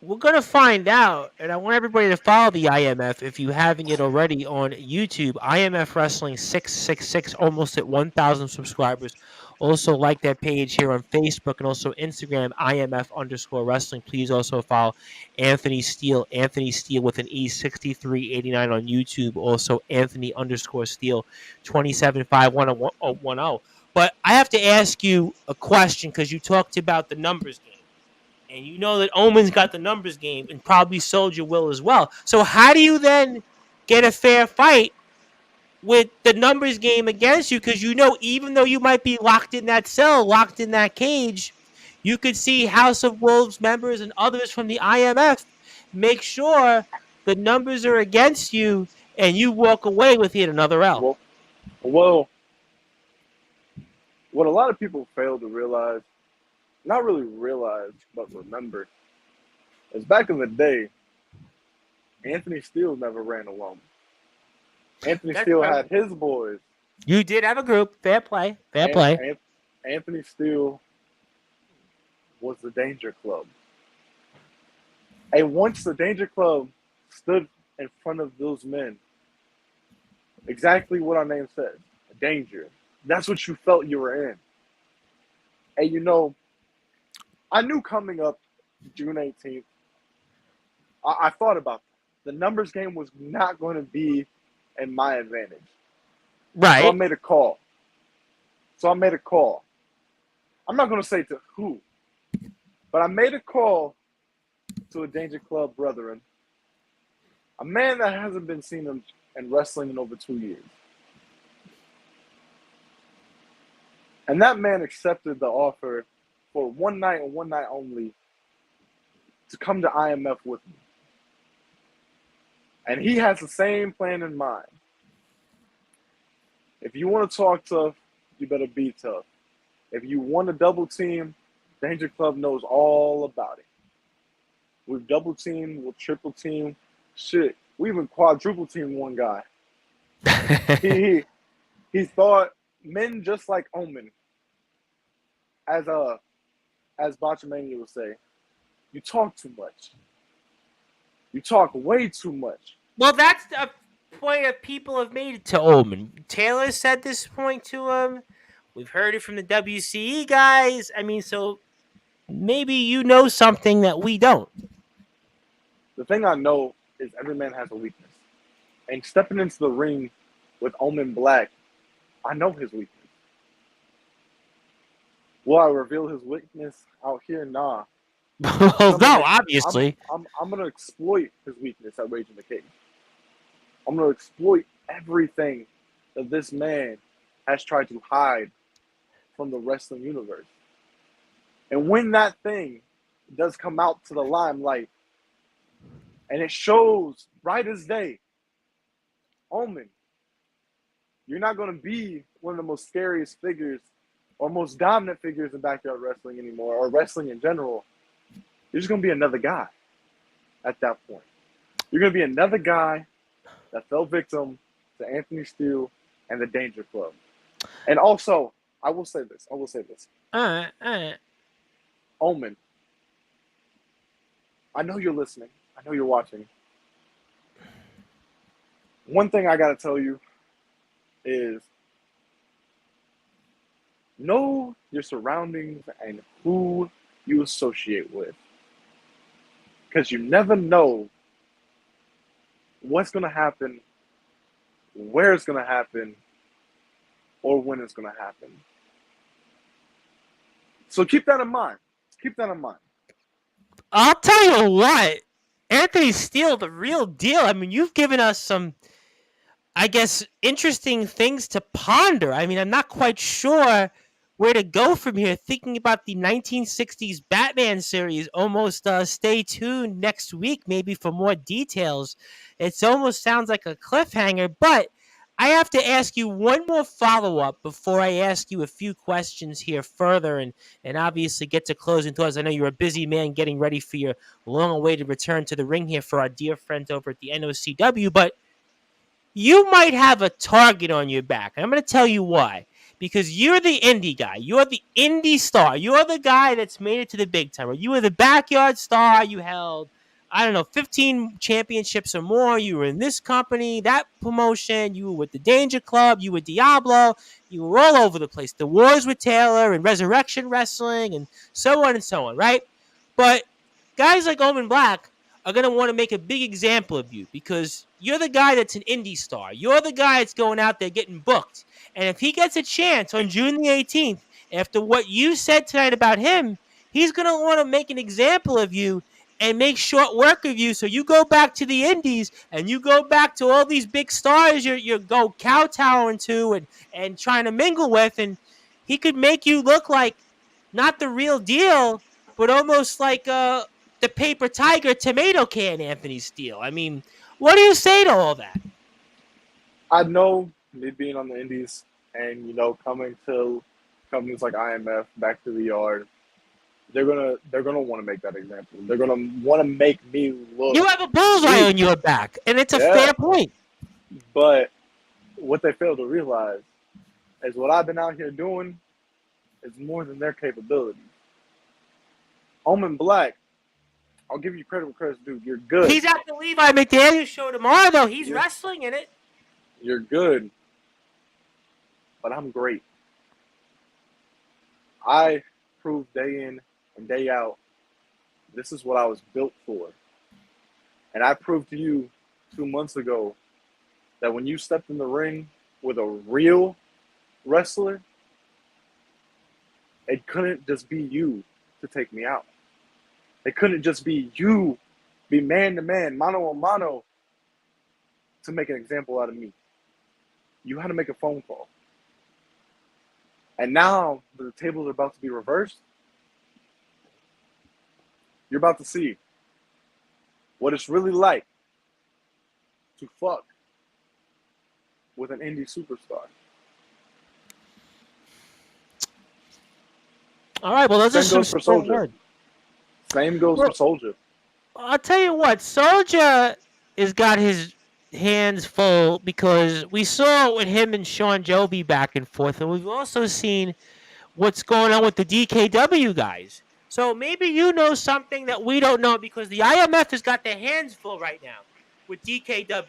We're going to find out, and I want everybody to follow the IMF if you haven't yet already on YouTube. IMF Wrestling 666, almost at 1,000 subscribers. Also like that page here on Facebook and also Instagram, IMF_wrestling. Please also follow Anthony Steele with an E, 6389 on YouTube. Also Anthony_Steele, 2751010. But I have to ask you a question because you talked about the numbers game. And you know that Omen's got the numbers game, and probably Soldier will as well. So how do you then get a fair fight with the numbers game against you? Because you know, even though you might be locked in that cell, locked in that cage, you could see House of Wolves members and others from the IMF make sure the numbers are against you, and you walk away with yet another L. Well, what a lot of people fail to realize, not really realize, but remember, is back in the day, Anthony Steele never ran alone. Anthony Steele had his boys. You did have a group. Fair play. Anthony Steele was the Danger Club. And once the Danger Club stood in front of those men, exactly what our name says, danger. That's what you felt you were in. And I knew coming up June 18th, I thought about that. The numbers game was not going to be in my advantage. So I Right. made a call. I'm not going to say to who, but I made a call to a Danger Club brethren, a man that hasn't been seen in wrestling in over 2 years. And that man accepted the offer for one night and one night only to come to IMF with me. And he has the same plan in mind. If you want to talk tough, you better be tough. If you want a double team, Danger Club knows all about it. We've double teamed, we'll triple team. Shit, we even quadruple teamed one guy. He thought men just like Omen, as Botchamania would say, you talk too much. You talk way too much. Well, that's a point that people have made it to Omen. Taylor said this point to him. We've heard it from the WCE guys. I mean, so maybe you know something that we don't. The thing I know is every man has a weakness. And stepping into the ring with Omen Black, I know his weakness. Will I reveal his weakness out here? Nah. Well, no, obviously. I'm gonna exploit his weakness at Rage in the Cage. I'm gonna exploit everything that this man has tried to hide from the wrestling universe. And when that thing does come out to the limelight, and it shows bright as day, Omen, you're not gonna be one of the most scariest figures or most dominant figures in backyard wrestling anymore, or wrestling in general. You're just going to be another guy at that point. You're going to be another guy that fell victim to Anthony Steele and the Danger Club. And also, I will say this. All right. Omen, I know you're listening. I know you're watching. One thing I got to tell you is know your surroundings and who you associate with. Because you never know what's going to happen, where it's going to happen, or when it's going to happen. So keep that in mind. I'll tell you what, Anthony Steele, the real deal. I mean, you've given us some, I guess, interesting things to ponder. I mean, I'm not quite sure where to go from here. Thinking about the 1960s Batman series, almost stay tuned next week, maybe for more details. It almost sounds like a cliffhanger, but I have to ask you one more follow up before I ask you a few questions here further and obviously get to closing thoughts. I know you're a busy man getting ready for your long awaited return to the ring here for our dear friends over at the NOCW, but you might have a target on your back. And I'm going to tell you why. Because you're the indie guy. You're the indie star. You're the guy that's made it to the big time. You were the backyard star. You held, 15 championships or more. You were in this company, that promotion. You were with the Danger Club. You were Diablo. You were all over the place. The Wars with Taylor and Resurrection Wrestling and so on, right? But guys like Omen Black are going to want to make a big example of you because you're the guy that's an indie star. You're the guy that's going out there getting booked. And if he gets a chance on June the 18th, after what you said tonight about him, he's going to want to make an example of you and make short work of you. So you go back to the indies and you go back to all these big stars you go kowtowing to and trying to mingle with. And he could make you look like not the real deal, but almost like the paper tiger tomato can Anthony Steele. I mean, what do you say to all that? I know me being on the indies and coming to companies like IMF, back to the yard, they're gonna want to make that example. They're gonna want to make me look. You have a bullseye on your back, and it's a fair point. But what they fail to realize is what I've been out here doing is more than their capabilities. Omen Black, I'll give you credit where credit's due. You're good. He's at the Levi McDaniels show tomorrow, though. He's You're, wrestling in it. you're good. But I'm great. I prove day in and day out, this is what I was built for. And I proved to you 2 months ago that when you stepped in the ring with a real wrestler, it couldn't just be you to take me out. It couldn't just be you, be man to man, mano a mano, to make an example out of me. You had to make a phone call. And now the tables are about to be reversed. You're about to see what it's really like to fuck with an indie superstar. All right, well, those are some strong words. Same goes for Soldier. I'll tell you what, Soldier has got his hands full because we saw it with him and Sean Joby back and forth, and we've also seen what's going on with the DKW guys. So maybe you know something that we don't know because the IMF has got their hands full right now with DKW.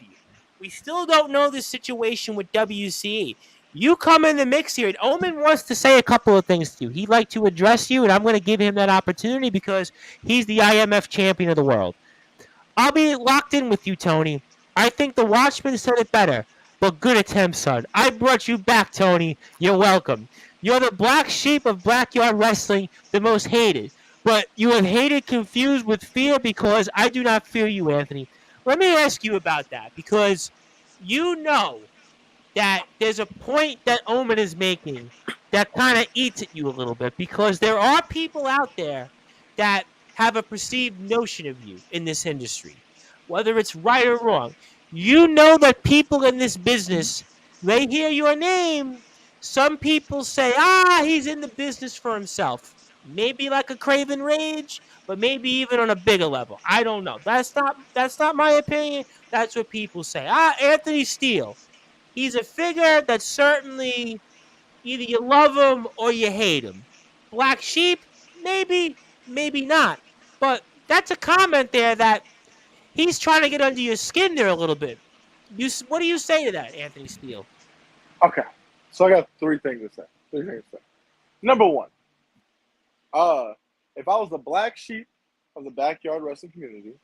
We still don't know the situation with WCE. You come in the mix here, and Omen wants to say a couple of things to you. He'd like to address you, and I'm going to give him that opportunity because he's the IMF champion of the world. I'll be locked in with you, Tony. I think the Watchman said it better, but good attempt, son. I brought you back, Tony. You're welcome. You're the black sheep of backyard wrestling, the most hated. But you have hated confused with fear because I do not fear you, Anthony. Let me ask you about that because you know that there's a point that Omen is making that kind of eats at you a little bit because there are people out there that have a perceived notion of you in this industry, whether it's right or wrong. You know that people in this business, they hear your name. Some people say, he's in the business for himself. Maybe like a Craven Rage, but maybe even on a bigger level. I don't know. That's not my opinion. That's what people say. Anthony Steele. He's a figure that certainly either you love him or you hate him. Black Sheep, maybe, maybe not. But that's a comment there that he's trying to get under your skin there a little bit. What do you say to that, Anthony Steele? Okay, so I got three things to say. Number one, if I was the black sheep of the backyard wrestling community,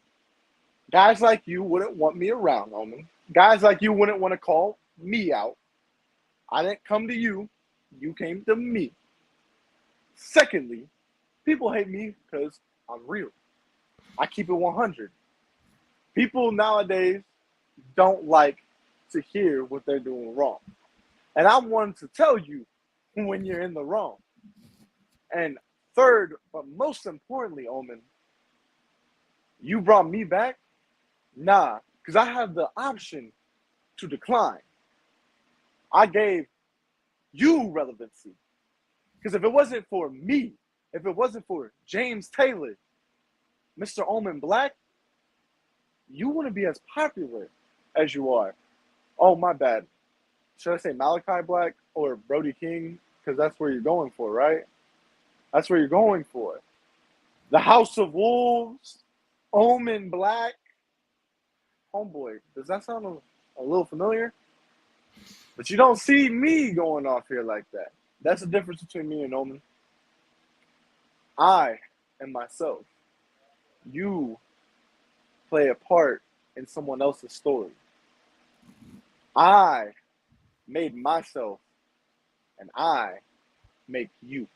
guys like you wouldn't want me around, Omen. Guys like you wouldn't want to call me out. I didn't come to you. You came to me. Secondly, people hate me because I'm real. I keep it 100. People nowadays don't like to hear what they're doing wrong. And I wanted to tell you when you're in the wrong. And third, but most importantly, Omen, you brought me back? Nah, because I have the option to decline. I gave you relevancy. Because if it wasn't for me, if it wasn't for James Taylor, Mr. Omen Black, you wouldn't be as popular as you are. Oh, my bad. Should I say Malachi Black or Brody King? Because that's where you're going for, right? That's where you're going for. The House of Wolves, Omen Black. Homeboy, does that sound a little familiar? But you don't see me going off here like that. That's the difference between me and Omen. I am myself. You play a part in someone else's story. I made myself, and I make you.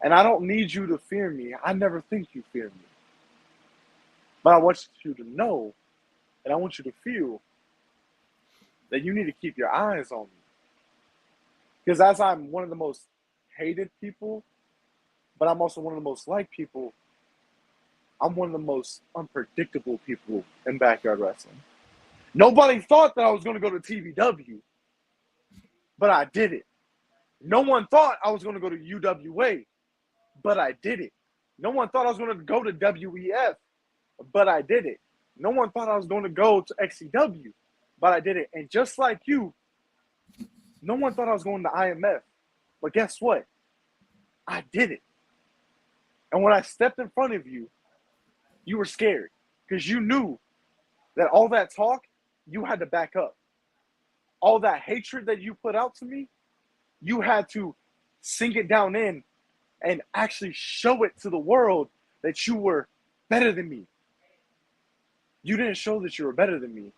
And I don't need you to fear me. I never think you fear me. But I want you to know, and I want you to feel that you need to keep your eyes on me. Because as I'm one of the most hated people, but I'm also one of the most liked people, I'm one of the most unpredictable people in backyard wrestling. Nobody thought that I was going to go to TVW, but I did it. No one thought I was going to go to UWA, but I did it. No one thought I was going to go to WEF, but I did it. No one thought I was going to go to XCW, but I did it. And just like you, no one thought I was going to IMF, but guess what? I did it. And when I stepped in front of you, you were scared because you knew that all that talk, you had to back up. All that hatred that you put out to me, you had to sink it down in and actually show it to the world that you were better than me. You didn't show that you were better than me.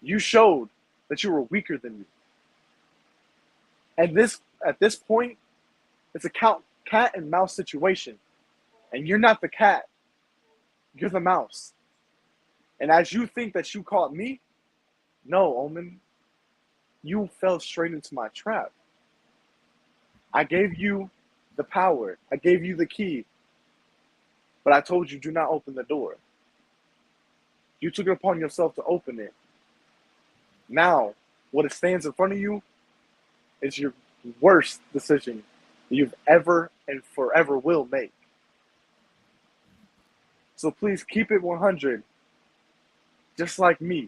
You showed that you were weaker than me. And at this point, it's a cat and mouse situation. And you're not the cat. You're the mouse. And as you think that you caught me, no, Omen, you fell straight into my trap. I gave you the power. I gave you the key. But I told you, do not open the door. You took it upon yourself to open it. Now, what it stands in front of you is your worst decision you've ever and forever will make. So please keep it 100, just like me.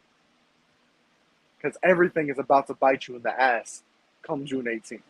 Because everything is about to bite you in the ass come June 18th.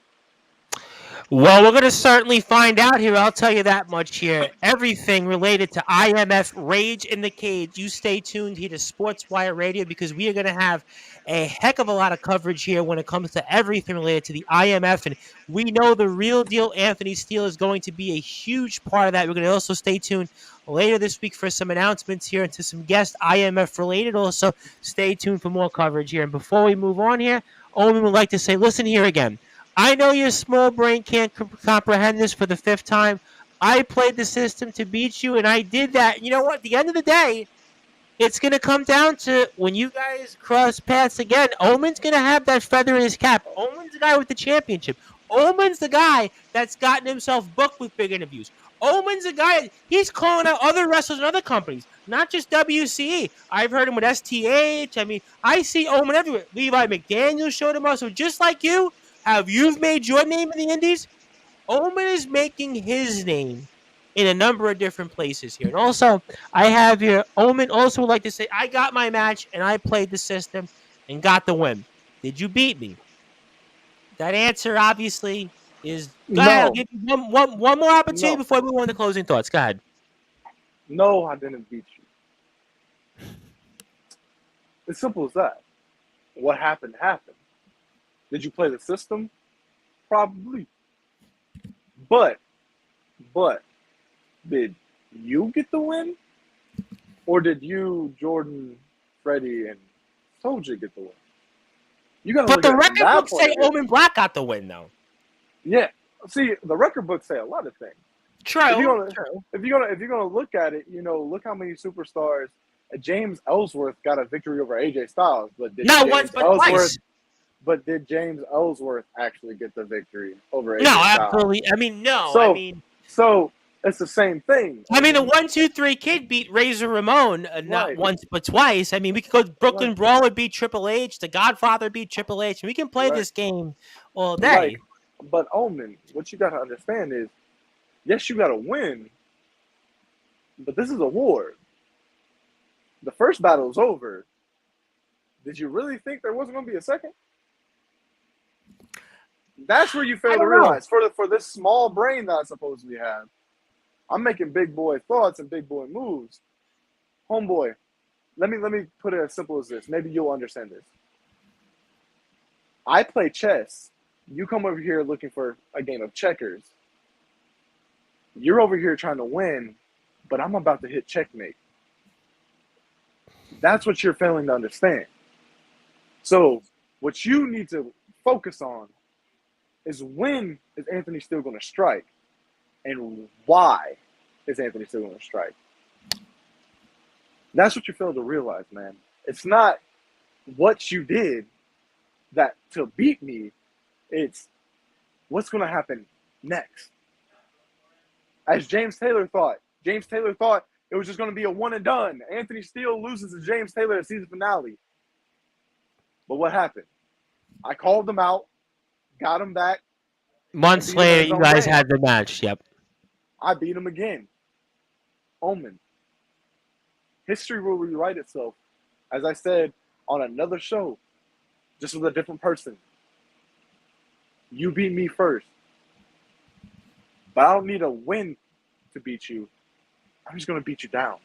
Well, we're going to certainly find out here. I'll tell you that much here. Everything related to IMF Rage in the Cage. You stay tuned here to Sportswire Radio because we are going to have a heck of a lot of coverage here when it comes to everything related to the IMF. And we know the real deal Anthony Steele is going to be a huge part of that. We're going to also stay tuned later this week for some announcements here and to some guest IMF related. Also, stay tuned for more coverage here. And before we move on here, Omen would like to say, listen here again. I know your small brain can't comprehend this for the 5th time. I played the system to beat you, and I did that. You know what? At the end of the day, it's going to come down to when you guys cross paths again, Omen's going to have that feather in his cap. Omen's the guy with the championship. Omen's the guy that's gotten himself booked with big interviews. Omen's the guy, he's calling out other wrestlers and other companies, not just WCE. I've heard him with STH. I mean, I see Omen everywhere. Levi McDaniel showed him up. So just like you, you've made your name in the Indies, Omen is making his name in a number of different places here. And also, I have here, Omen also would like to say, I got my match and I played the system and got the win. Did you beat me? That answer obviously is, go ahead, I'll give you one more opportunity before we move on to closing thoughts. Go ahead. No, I didn't beat you. As simple as that. What happened, happened. Did you play the system? Probably. But, did you get the win? Or did you, Jordan, Freddie, and Soldier get the win? You gotta but look the at record books say Omen Black got the win, though. Yeah. See, the record books say a lot of things. True. If you're gonna look at it, look how many superstars. James Ellsworth got a victory over AJ Styles, but not once, but twice. But did James Ellsworth actually get the victory over AJ No, Styles? absolutely. I mean, no. So it's the same thing. I mean, the 1, 2, 3 Kid beat Razor Ramon not once but twice. I mean, we could go Brooklyn Brawler beat Triple H, The Godfather beat Triple H. We can play this game all day. Right. But Omen, what you got to understand is, yes, you got to win, but this is a war. The first battle is over. Did you really think there wasn't going to be a second? That's where you fail to realize. For this small brain that I supposedly have, I'm making big boy thoughts and big boy moves. Homeboy, let me put it as simple as this. Maybe you'll understand this. I play chess. You come over here looking for a game of checkers. You're over here trying to win, but I'm about to hit checkmate. That's what you're failing to understand. So what you need to focus on is when is Anthony still going to strike, and why is Anthony still going to strike? That's what you fail to realize, man. It's not what you did that to beat me. It's what's going to happen next. As James Taylor thought it was just going to be a one and done. Anthony Steele loses to James Taylor at season finale. But what happened? I called him out, got him back. Months later, you guys had the match. Yep. I beat him again. Omen. History will rewrite itself. As I said on another show, just with a different person. You beat me first. But I don't need a win to beat you, I'm just going to beat you down.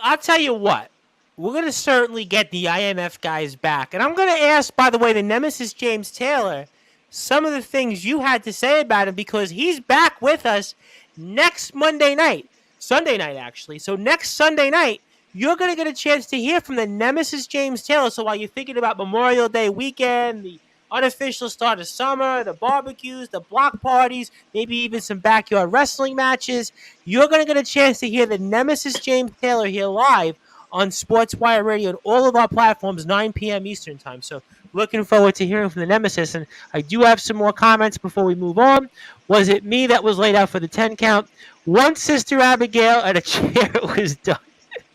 I'll tell you what. We're going to certainly get the IMF guys back. And I'm going to ask, by the way, the Nemesis James Taylor, some of the things you had to say about him because he's back with us next Monday night. Sunday night, actually. So next Sunday night, you're going to get a chance to hear from the Nemesis James Taylor. So while you're thinking about Memorial Day weekend, the unofficial start of summer, the barbecues, the block parties, maybe even some backyard wrestling matches, you're going to get a chance to hear the Nemesis James Taylor here live on Sportswire Radio and all of our platforms, 9 p.m. Eastern Time. So looking forward to hearing from the Nemesis. And I do have some more comments before we move on. Was it me that was laid out for the 10 count? One Sister Abigail and a chair was done.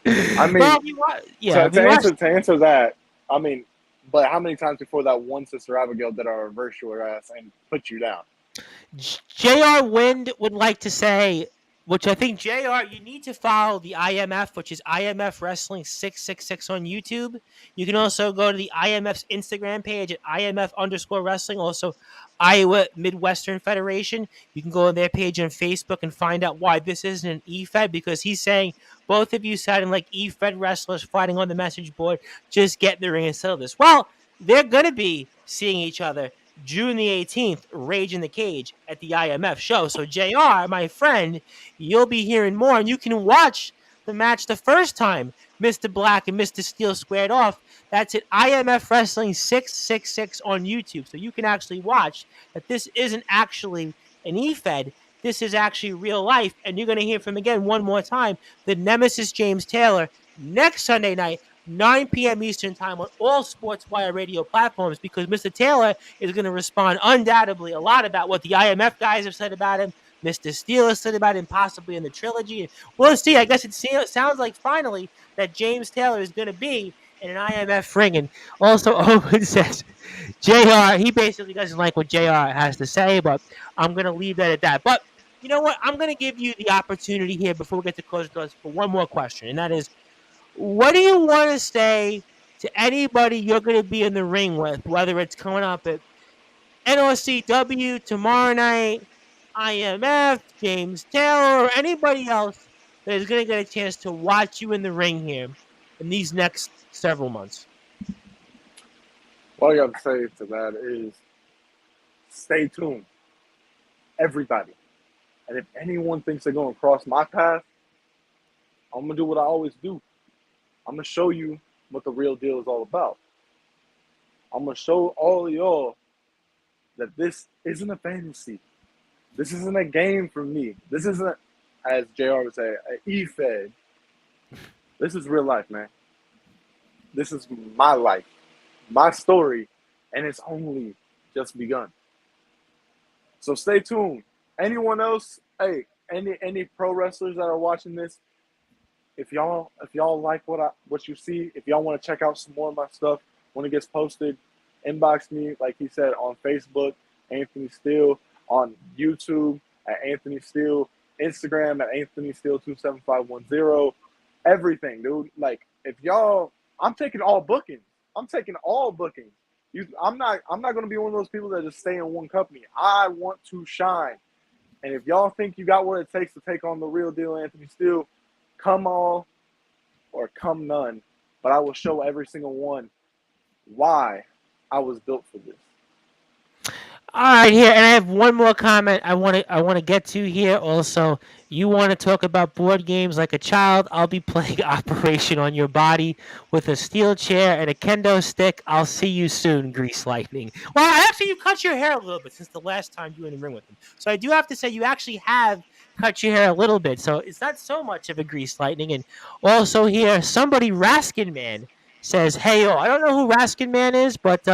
I mean, well, to answer that, I mean, but how many times before that one Sister Abigail did I reverse your ass and put you down? J.R. Wind would like to say, which I think, JR, you need to follow the IMF, which is IMF Wrestling 666 on YouTube. You can also go to the IMF's Instagram page at IMF_wrestling, also Iowa Midwestern Federation. You can go on their page on Facebook and find out why this isn't an E-Fed, because he's saying both of you sounding like E-Fed wrestlers fighting on the message board. Just get in the ring and settle this. Well, they're going to be seeing each other June the 18th, Rage in the Cage at the IMF show. So, JR, my friend, you'll be hearing more, and you can watch the match the first time Mr. Black and Mr. Steele squared off. That's at IMF Wrestling 666 on YouTube. So you can actually watch that this isn't actually an E-Fed. This is actually real life, and you're going to hear from, again, one more time, the Nemesis James Taylor next Sunday night, 9 p.m. Eastern Time on all Sportswire radio platforms, because Mr. Taylor is going to respond undoubtedly a lot about what the IMF guys have said about him, Mr. Steele has said about him, possibly in the trilogy. We'll see. I guess it sounds like finally that James Taylor is going to be in an IMF ring. And also, Owen says, JR, he basically doesn't like what JR has to say, but I'm going to leave that at that. But you know what? I'm going to give you the opportunity here before we get to close doors for one more question, and that is, what do you want to say to anybody you're going to be in the ring with, whether it's coming up at NOCW tomorrow night, IMF, James Taylor, or anybody else that is going to get a chance to watch you in the ring here in these next several months? All I got to say to that is stay tuned, everybody. And if anyone thinks they're going to cross my path, I'm going to do what I always do. I'm going to show you what the real deal is all about. I'm going to show all of y'all that this isn't a fantasy. This isn't a game for me. This isn't, as JR would say, an E-Fed. This is real life, man. This is my life, my story, and it's only just begun. So stay tuned. Anyone else, hey, any pro wrestlers that are watching this, if y'all like what you see, if y'all want to check out some more of my stuff when it gets posted, inbox me, like he said, on Facebook, Anthony Steele, on YouTube at Anthony Steele, Instagram at Anthony Steele 27510. Everything, dude. Like, if y'all, I'm taking all bookings. I'm not gonna be one of those people that just stay in one company. I want to shine. And if y'all think you got what it takes to take on the real deal, Anthony Steele, come all or come none. But I will show every single one why I was built for this. All right, here, and I have one more comment I want to get to here. Also, you want to talk about board games like a child? I'll be playing Operation on Your Body with a steel chair and a kendo stick. I'll see you soon, Grease Lightning. Well, actually, you cut your hair a little bit since the last time you were in the ring with him. So I do have to say you actually have cut your hair a little bit. So it's not so much of a Grease Lightning. And also here, somebody, Raskin Man, says, hey, I don't know who Raskin Man is, but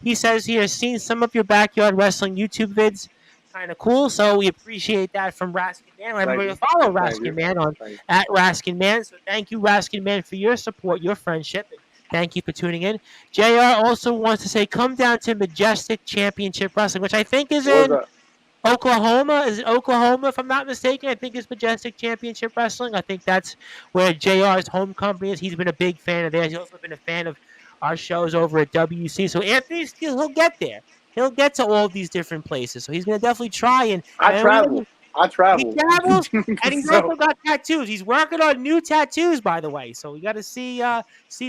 he says here, seen some of your backyard wrestling YouTube vids. Kind of cool. So we appreciate that from Raskin Man. Everybody follow Raskin Man on at Raskin Man. So thank you, Raskin Man, for your support, your friendship. And thank you for tuning in. JR also wants to say, come down to Majestic Championship Wrestling, which I think is in Oklahoma. Is it Oklahoma, if I'm not mistaken? I think it's Majestic Championship Wrestling. I think that's where JR's home company is. He's been a big fan of theirs. He's also been a fan of our shows over at WC. So Anthony Steele, he'll get there. He'll get to all these different places. So he's going to definitely try. And I travel. I He travel. travels, and he's So also got tattoos. He's working on new tattoos, by the way. So we got to see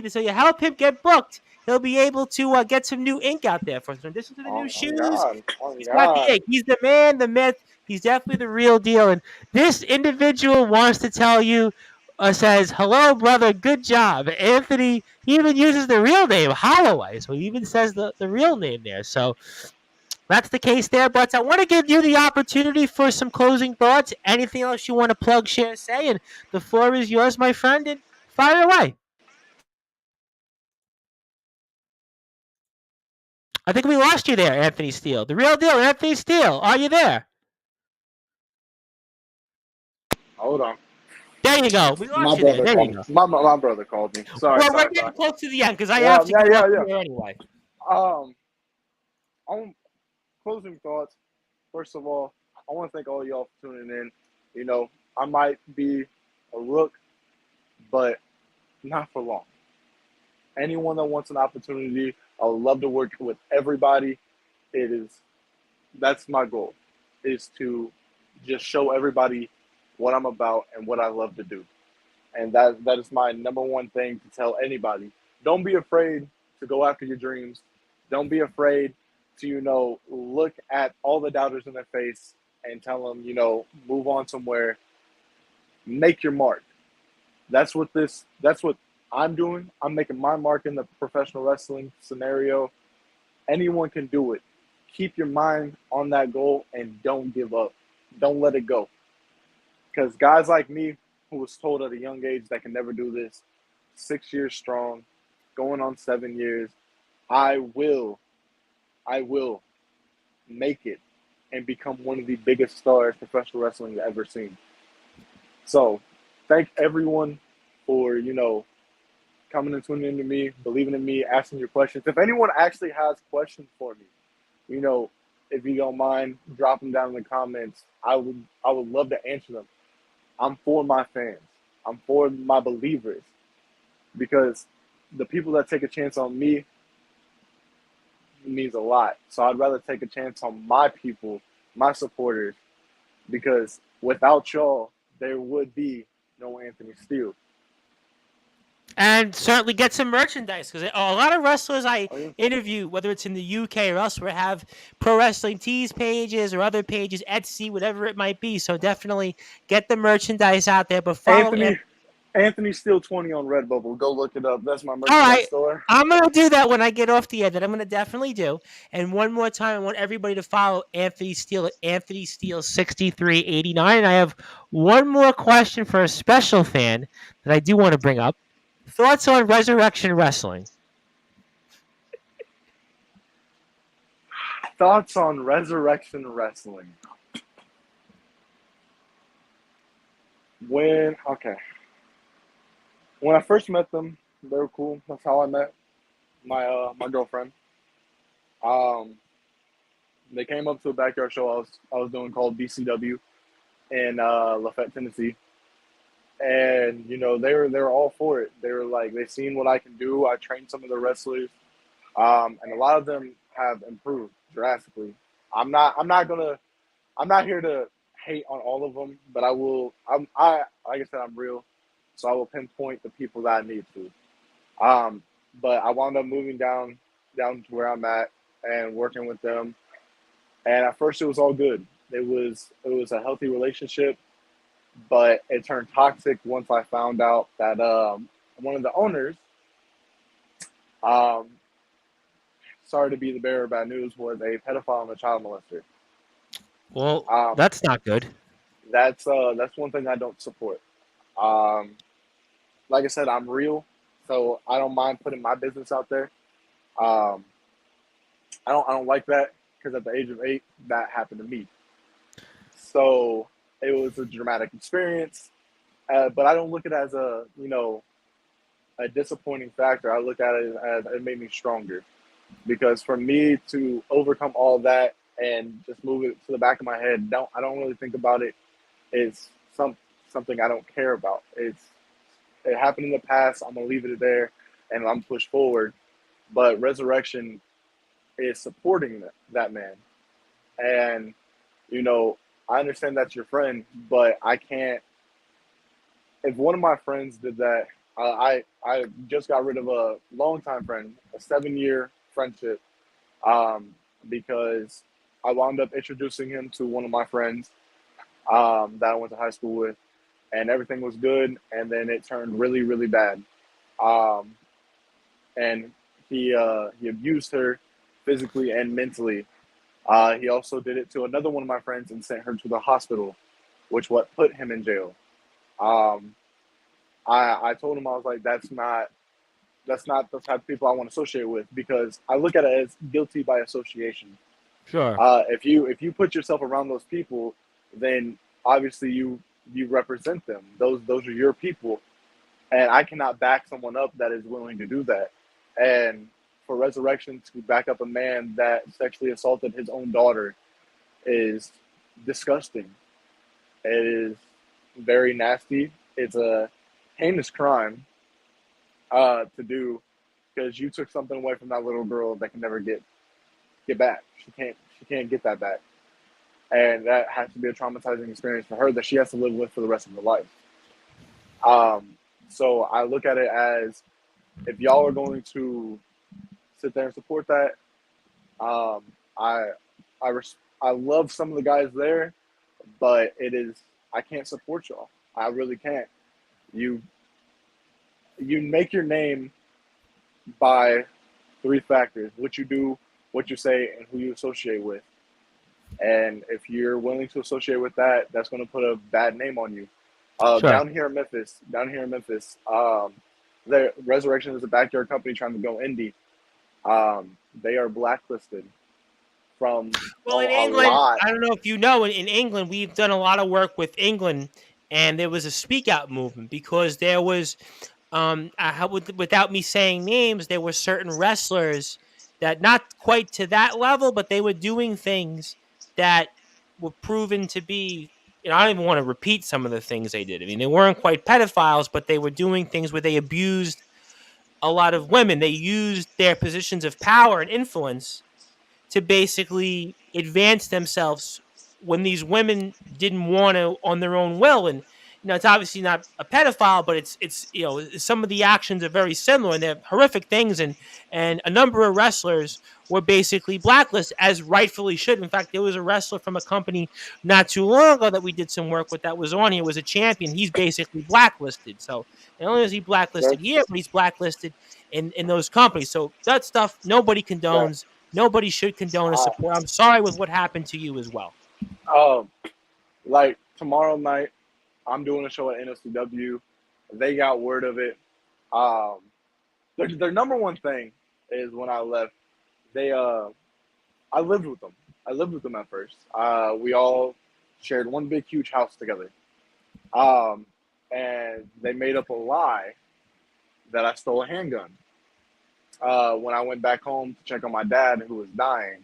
this. So you help him get booked. He'll be able to get some new ink out there for us. In addition to the new on shoes, God, on he's got the God. ink. He's the man, the myth. He's definitely the real deal. And this individual wants to tell you, says, "Hello, brother. Good job, Anthony." He even uses the real name, Holloway. So he even says the real name there. So that's the case there. But I want to give you the opportunity for some closing thoughts. Anything else you want to plug, share, say? And the floor is yours, my friend, and fire away. I think we lost you there, Anthony Steele. The real deal, Anthony Steele. Are you there? Hold on. There you go. We My lost you there. brother There you called me. go. My brother called me. Sorry, Well, we're sorry, sorry. getting close to the end because I Yeah, have to yeah, get yeah, off yeah. here anyway. Um, on closing thoughts. First of all, I want to thank all y'all for tuning in. You know, I might be a rook, but not for long. Anyone that wants an opportunity, I would love to work with everybody. It is That's my goal, is to just show everybody what I'm about and what I love to do. And that is my number one thing to tell anybody. Don't be afraid to go after your dreams. Don't be afraid to, look at all the doubters in their face and tell them, move on somewhere, make your mark. That's what I'm doing. I'm making my mark in the professional wrestling scenario. Anyone can do it. Keep your mind on that goal and don't give up. Don't let it go. Because guys like me, who was told at a young age that can never do this, 6 years strong, going on 7 years, I will, I will make it and become one of the biggest stars professional wrestling has ever seen. So, thank everyone for, coming and tuning into me, believing in me, asking your questions. If anyone actually has questions for me, you know, if you don't mind, drop them down in the comments. I would love to answer them. I'm for my fans. I'm for my believers because the people that take a chance on me means a lot. So I'd rather take a chance on my people, my supporters, because without y'all, there would be no Anthony Steele. And certainly get some merchandise because a lot of wrestlers I Oh, yeah. interview, whether it's in the UK or elsewhere, have pro wrestling tees pages or other pages, Etsy, whatever it might be. So definitely get the merchandise out there. But follow Anthony Steele 20 on Redbubble. Go look it up. That's my All merchandise right. store. I'm going to do that when I get off the air. That I'm going to definitely do. And one more time, I want everybody to follow Anthony Steele at Anthony Steele 6389. And I have one more question for a special fan that I do want to bring up. Thoughts on Resurrection Wrestling? Thoughts on Resurrection Wrestling? When I first met them, they were cool. That's how I met my girlfriend. Um, they came up to a backyard show I was doing called BCW in Lafayette, Tennessee, and they were all for it. They were like they seen what I can do. I trained some of the wrestlers, and a lot of them have improved drastically. I'm not here to hate on all of them, but I will. Like I said, I'm real, so I will pinpoint the people that I need to. Um, but I wound up moving down to where I'm at and working with them. And at first, it was all good. It was a healthy relationship, but it turned toxic once I found out that one of the owners, um, sorry to be the bearer of bad news, was a pedophile and a child molester. Well, Um, that's not good. that's one thing I don't support. Um, like I said, I'm real, so I don't mind putting my business out there. Um, I don't like that because at the age of 8, that happened to me. So it was a dramatic experience, but I don't look at it as a disappointing factor. I look at it as it made me stronger because for me to overcome all that and just move it to the back of my head, I don't really think about it. It's something I don't care about. It happened in the past. I'm gonna leave it there, and I'm push forward. But resurrection is supporting that man, and you know I understand that's your friend, but I can't. If one of my friends did that, I just got rid of a longtime friend, a 7-year friendship, um, because I wound up introducing him to one of my friends that I went to high school with, and everything was good, and then it turned really, really bad. Um, and he abused her physically and mentally. He also did it to another one of my friends and sent her to the hospital, which what put him in jail. Um, I told him, I was like, that's not the type of people I want to associate with, because I look at it as guilty by association. Sure. If you put yourself around those people, then obviously you represent them. Those are your people, and I cannot back someone up that is willing to do that. And for Resurrection to back up a man that sexually assaulted his own daughter is disgusting. It is very nasty. It's a heinous crime to do, because you took something away from that little girl that can never get back. She can't get that back, and that has to be a traumatizing experience for her that she has to live with for the rest of her life. Um, so I look at it as, if y'all are going to sit there and support that, um, I I I love some of the guys there, but I can't support y'all. I really can't. You you make your name by three factors: what you do, what you say, and who you associate with. And if you're willing to associate with that, that's going to put a bad name on you. Sure. Down here in Memphis, the Resurrection is a backyard company trying to go indie. They are blacklisted from Well, in a England, lot. I don't know if you know, in England, we've done a lot of work with England, and there was a speak out movement because there was, without me saying names, there were certain wrestlers that not quite to that level, but they were doing things that were proven to be. I don't even want to repeat some of the things they did. I mean, they weren't quite pedophiles, but they were doing things where they abused a lot of women. They used their positions of power and influence to basically advance themselves when these women didn't want to on their own will. And it's obviously not a pedophile, but it's some of the actions are very similar and they're horrific things. And a number of wrestlers were basically blacklisted, as rightfully should. In fact, there was a wrestler from a company not too long ago that we did some work with that was on here, was a champion. He's basically blacklisted. So not only is he blacklisted That's here, but he's blacklisted in those companies. So that stuff nobody that. condones. Nobody should condone a Uh, support. I'm sorry with what happened to you as well. um, like tomorrow night, I'm doing a show at NSCW. They got word of it. Um, their number one thing is, when I left, they I lived with them. I lived with them at first. We all shared one big huge house together. Um, and they made up a lie that I stole a handgun. When I went back home to check on my dad, who was dying,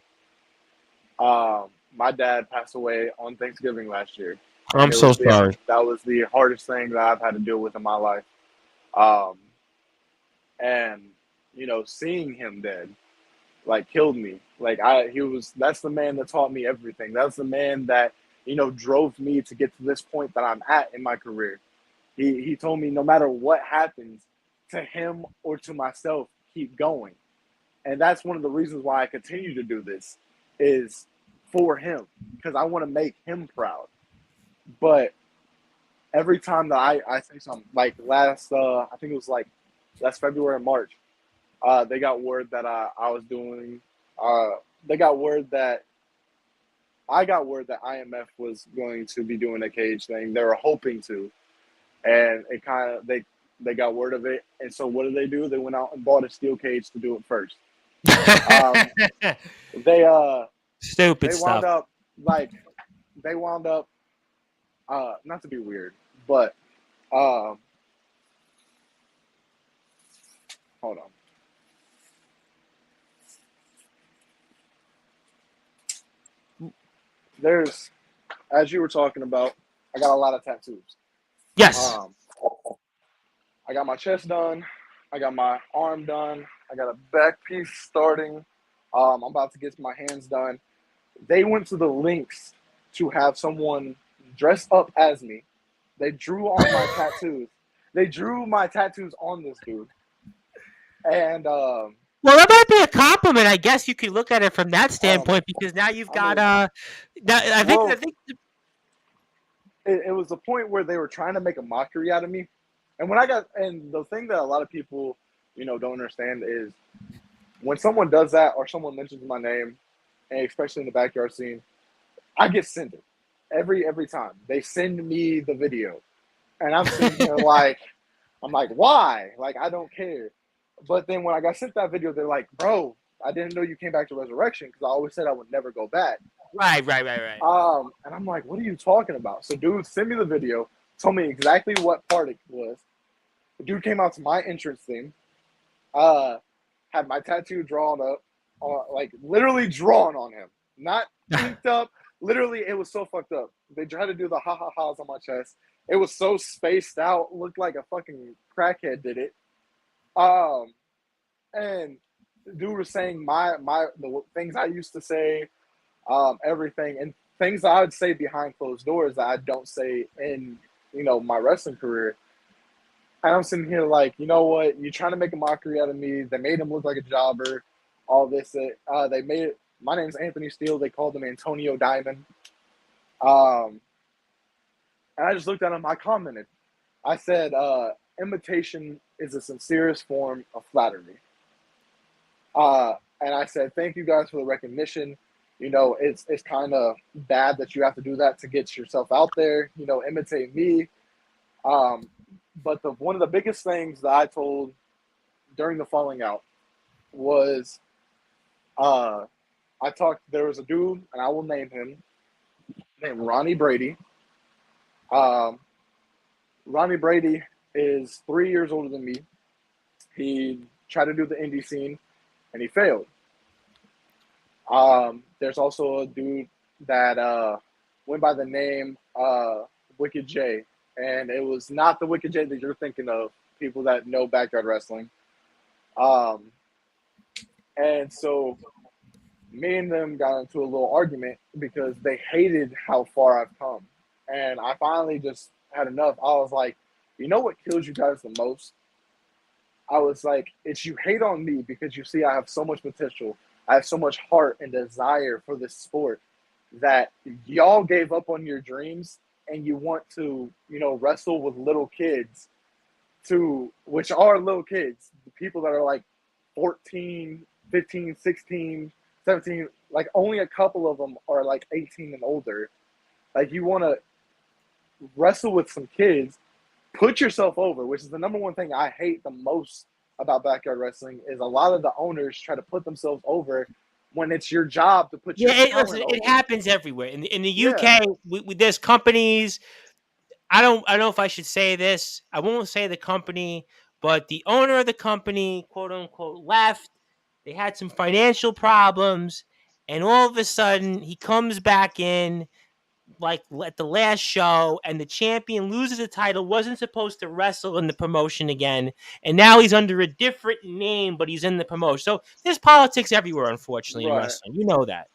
my dad passed away on Thanksgiving last year, and I'm so sorry. that was the hardest thing that I've had to deal with in my life. Um, and seeing him dead like killed me. Like that's the man that taught me everything. That's the man that drove me to get to this point that I'm at in my career. He told me, no matter what happens to him or to myself, keep going. And that's one of the reasons why I continue to do this, is for him, because I want to make him proud. But every time that I say something, like I think it was like last February or March, they got word that I was doing, they got word that I got word that IMF was going to be doing a cage thing. They were hoping to, and it kind of they got word of it. And so what did they do? They went out and bought a steel cage to do it first. Um, they Stupid they wound stuff. up like they wound up not to be weird, but hold on. There's, as you were talking about, I got a lot of tattoos. Yes. Um, I got my chest done. I got my arm done. I got a back piece starting. I'm about to get my hands done. They went to the links to have someone dress up as me. They drew on my tattoos. They drew my tattoos on this dude. And Well, that might be a compliment. I guess you could look at it from that um, standpoint because now you've I got mean, now, I well, think it was a point where they were trying to make a mockery out of me. And and the thing that a lot of people, don't understand is when someone does that or someone mentions my name, and especially in the backyard scene, I get sent it every time. They send me the video, and I'm sitting here like, I'm like, why? Like, I don't care. But then when I got sent that video, they're like, bro, I didn't know you came back to Resurrection because I always said I would never go back. right. And I'm like, what are you talking about? So dude sent me the video, told me exactly what part it was. The dude came out to my entrance thing, had my tattoo drawn up, like literally drawn on him, not inked up. Literally, it was so fucked up. They tried to do the ha ha ha's on my chest. It was so spaced out, looked like a fucking crackhead did it. And the dude was saying the things I used to say, everything, and things that I would say behind closed doors that I don't say in my wrestling career. And I'm sitting here like, you know what? You're trying to make a mockery out of me. They made him look like a jobber. All this. They made it. My name's Anthony Steele. They called him Antonio Diamond. And I just looked at him. I commented. I said, imitation is the sincerest form of flattery. And I said, thank you guys for the recognition. It's kind of bad that you have to do that to get yourself out there. Imitate me. But one of the biggest things that I told during the falling out was, there was a dude, and I will name him, named Ronnie Brady. Ronnie Brady is 3 years older than me. He tried to do the indie scene, and he failed. There's also a dude that went by the name Wicked J, and it was not the Wicked J that you're thinking of, people that know backyard wrestling. And so me and them got into a little argument because they hated how far I've come. And I finally just had enough. I was like, you know what kills you guys the most? I was like, it's you hate on me because you see I have so much potential. I have so much heart and desire for this sport that y'all gave up on your dreams and you want to, wrestle with little kids which are little kids, the people that are like 14, 15, 16, 17, like only a couple of them are like 18 and older. Like you want to wrestle with some kids, put yourself over, which is the number one thing I hate the most about backyard wrestling is a lot of the owners try to put themselves over when it's your job to put your talent listen, over. it happens everywhere. In the Yeah. UK, there's companies. I don't know if I should say this. I won't say the company, but the owner of the company, quote unquote, left. They had some financial problems, and all of a sudden he comes back in like at the last show, and the champion loses the title, wasn't supposed to wrestle in the promotion again, and now he's under a different name, but he's in the promotion. So there's politics everywhere, unfortunately, in Right. wrestling. You know that.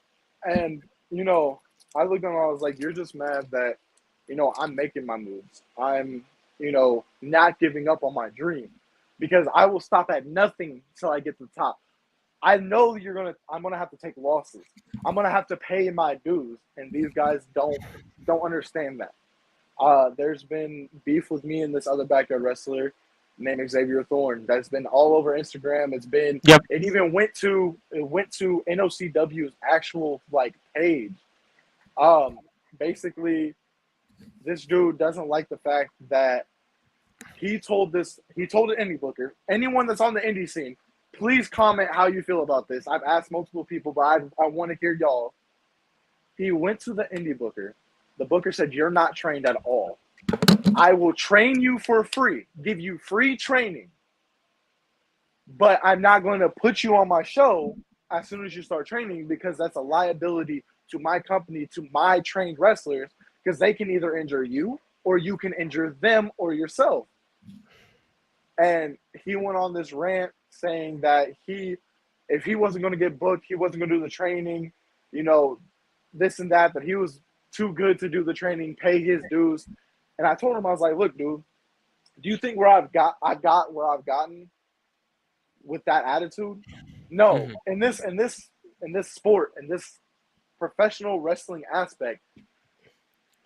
And, I looked at him, I was like, you're just mad that, I'm making my moves. I'm, not giving up on my dream because I will stop at nothing until I get to the top. I know I'm gonna have to take losses. I'm gonna have to pay my dues, and these guys don't understand that. There's been beef with me and this other backyard wrestler named Xavier Thorne that's been all over Instagram. Yep. It even went to NOCW's actual like page. Basically, this dude doesn't like the fact that he told the indie booker, anyone that's on the indie scene, please comment how you feel about this. I've asked multiple people, but I want to hear y'all. He went to the indie booker. The booker said, you're not trained at all. I will train you for free, give you free training, but I'm not going to put you on my show as soon as you start training because that's a liability to my company, to my trained wrestlers, because they can either injure you or you can injure them or yourself. And he went on this rant saying that if he wasn't going to get booked, he wasn't going to do the training, this and that he was too good to do the training, pay his dues. And I told him, I was like, look, dude, do you think where I got where I've gotten with that attitude? No. Mm-hmm. In this sport, in this professional wrestling aspect,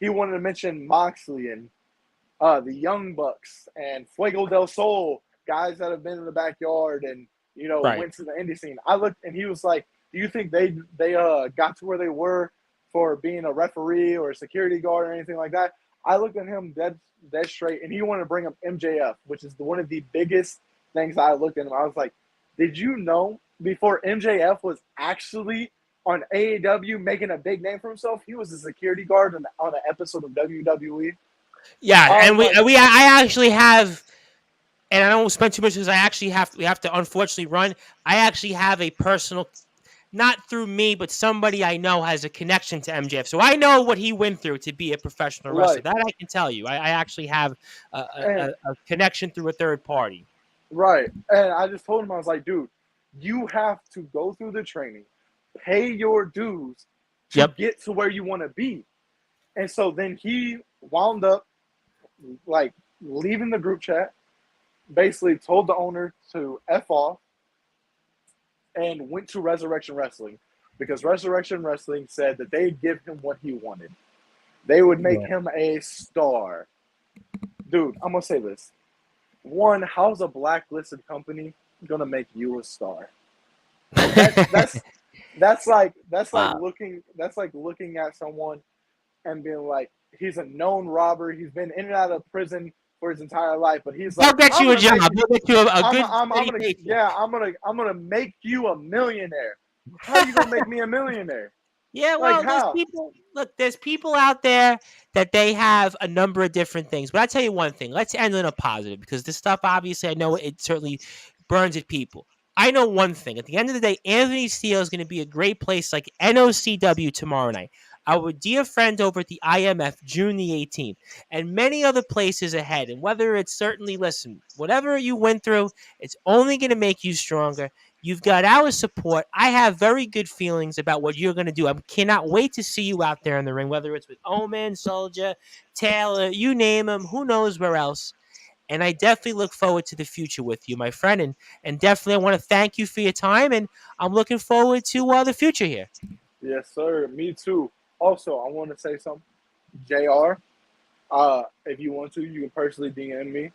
he wanted to mention Moxley and the Young Bucks and Fuego del Sol, guys that have been in the backyard and Right. went to the indie scene. I looked and he was like, "Do you think they got to where they were for being a referee or a security guard or anything like that?" I looked at him dead straight, and he wanted to bring up MJF, which is one of the biggest things I looked at him. I was like, "Did you know before MJF was actually on AEW making a big name for himself, he was a security guard on an episode of WWE?" Yeah, I and was like, I actually have, and I don't spend too much because we have to unfortunately run. I actually have a personal, not through me, but somebody I know has a connection to MJF, so I know what he went through to be a professional wrestler. right. That I can tell you. I actually have And a connection through a third party. right. And I just told him, I was like, dude, you have to go through the training, pay your dues to Yep. get to where you want to be. And so then he wound up like leaving the group chat, basically told the owner to F off and went to Resurrection Wrestling because Resurrection Wrestling said that they'd give him what he wanted. They would make Yeah. him a star. Dude, I'm going to say this. One, how's a blacklisted company going to make you a star? That's like Wow. looking at someone and being like, he's a known robber. He's been in and out of prison for his entire life, but he's They'll like, get I'm you a gonna job. make They'll get you a I'm good I'm, I'm steady gonna paycheck. yeah I'm gonna make you a millionaire. How you gonna make me a millionaire? Yeah, Like well, how? there's people out there that they have a number of different things. But I'll tell you one thing. Let's end on a positive because this stuff, obviously, I know it certainly burns at people. I know one thing. At the end of the day, Anthony Steele is going to be a great place like NOCW tomorrow night. Our dear friend over at the IMF, June the 18th, and many other places ahead. And whether it's certainly, listen, whatever you went through, it's only going to make you stronger. You've got our support. I have very good feelings about what you're going to do. I cannot wait to see you out there in the ring, whether it's with Omen, Soldier, Taylor, you name them, who knows where else. And I definitely look forward to the future with you, my friend. And definitely, I want to thank you for your time. And I'm looking forward to the future here. Yes, sir. Me too. Also, I want to say something. Jr. If you want to, you can personally DM me,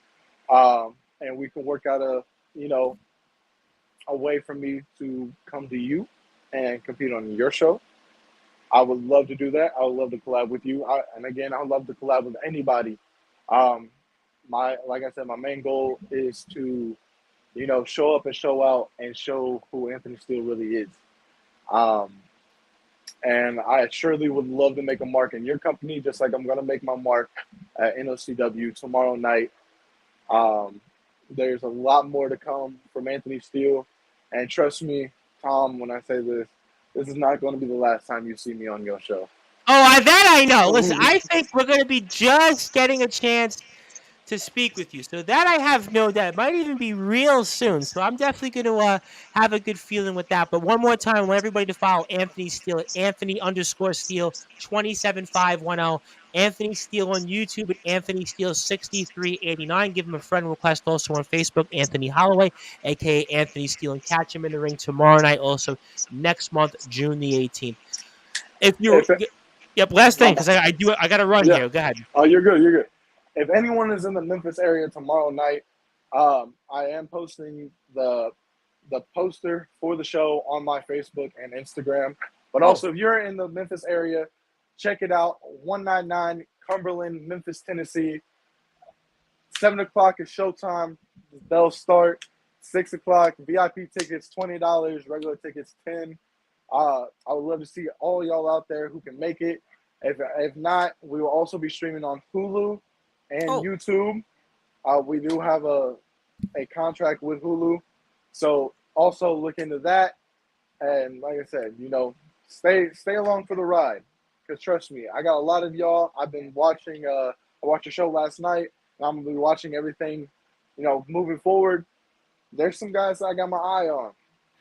and we can work out a way for me to come to you and compete on your show. I would love to do that. I would love to collab with you. And again, I would love to collab with anybody. Um, like I said, my main goal is to, show up and show out and show who Anthony Steele really is. Um, and I surely would love to make a mark in your company, just like I'm going to make my mark at NOCW tomorrow night. Um, there's a lot more to come from Anthony Steele. And trust me, Tom, when I say this is not going to be the last time you see me on your show. Oh, that I know. Listen, I think we're going to be just getting a chance to speak with you. So that I have no doubt. It might even be real soon. So I'm definitely going to have a good feeling with that. But one more time, I want everybody to follow Anthony Steele at Anthony_Steele 27510. Anthony Steele on YouTube at Anthony Steele 6389. Give him a friend request also on Facebook, Anthony Holloway, aka Anthony Steele, and catch him in the ring tomorrow night, also next month, June the 18th. If you're If it, Yep, last thing, my, because I got to run yeah. here. Go ahead. Oh, you're good. You're good. If anyone is in the Memphis area tomorrow night, I am posting the poster for the show on my Facebook and Instagram. But also, if you're in the Memphis area, check it out. 199 Cumberland, Memphis, Tennessee. 7 o'clock is showtime. They'll start 6 o'clock. VIP tickets $20. Regular tickets $10. I would love to see all y'all out there who can make it. If not, we will also be streaming on Hulu and YouTube. We do have a contract with Hulu, so also look into that. And like I said, stay along for the ride, because trust me, I got a lot of y'all. I've been watching. I watched your show last night, and I'm gonna be watching everything. Moving forward, there's some guys that I got my eye on,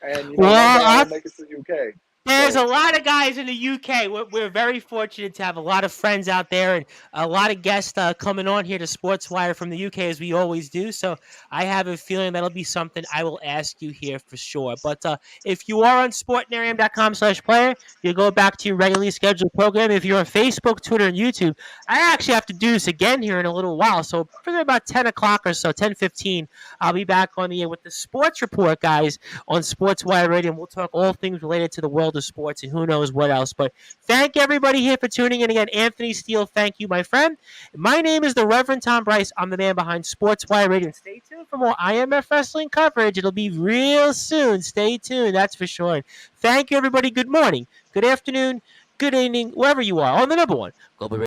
and one day I will make it to the UK. There's So a lot of guys in the UK. We're very fortunate to have a lot of friends out there and a lot of guests coming on here to Sportswire from the UK as we always do. So I have a feeling that'll be something I will ask you here for sure. But if you are on sportnarium.com/player, you go back to your regularly scheduled program. If you're on Facebook, Twitter, and YouTube, I actually have to do this again here in a little while. So probably about 10 o'clock or so, 10:15, I'll be back on the air with the Sports Report, guys, on Sportswire Radio, and we'll talk all things related to the world of sports and who knows what else. But thank everybody here for tuning in again. Anthony Steele, thank you, my friend. My name is the Reverend Tom Bryce. I'm the man behind Sportswire Radio. And stay tuned for more IMF wrestling coverage. It'll be real soon. Stay tuned, that's for sure. Thank you, everybody. Good morning, good afternoon, good evening, wherever you are on the number one Global Radio.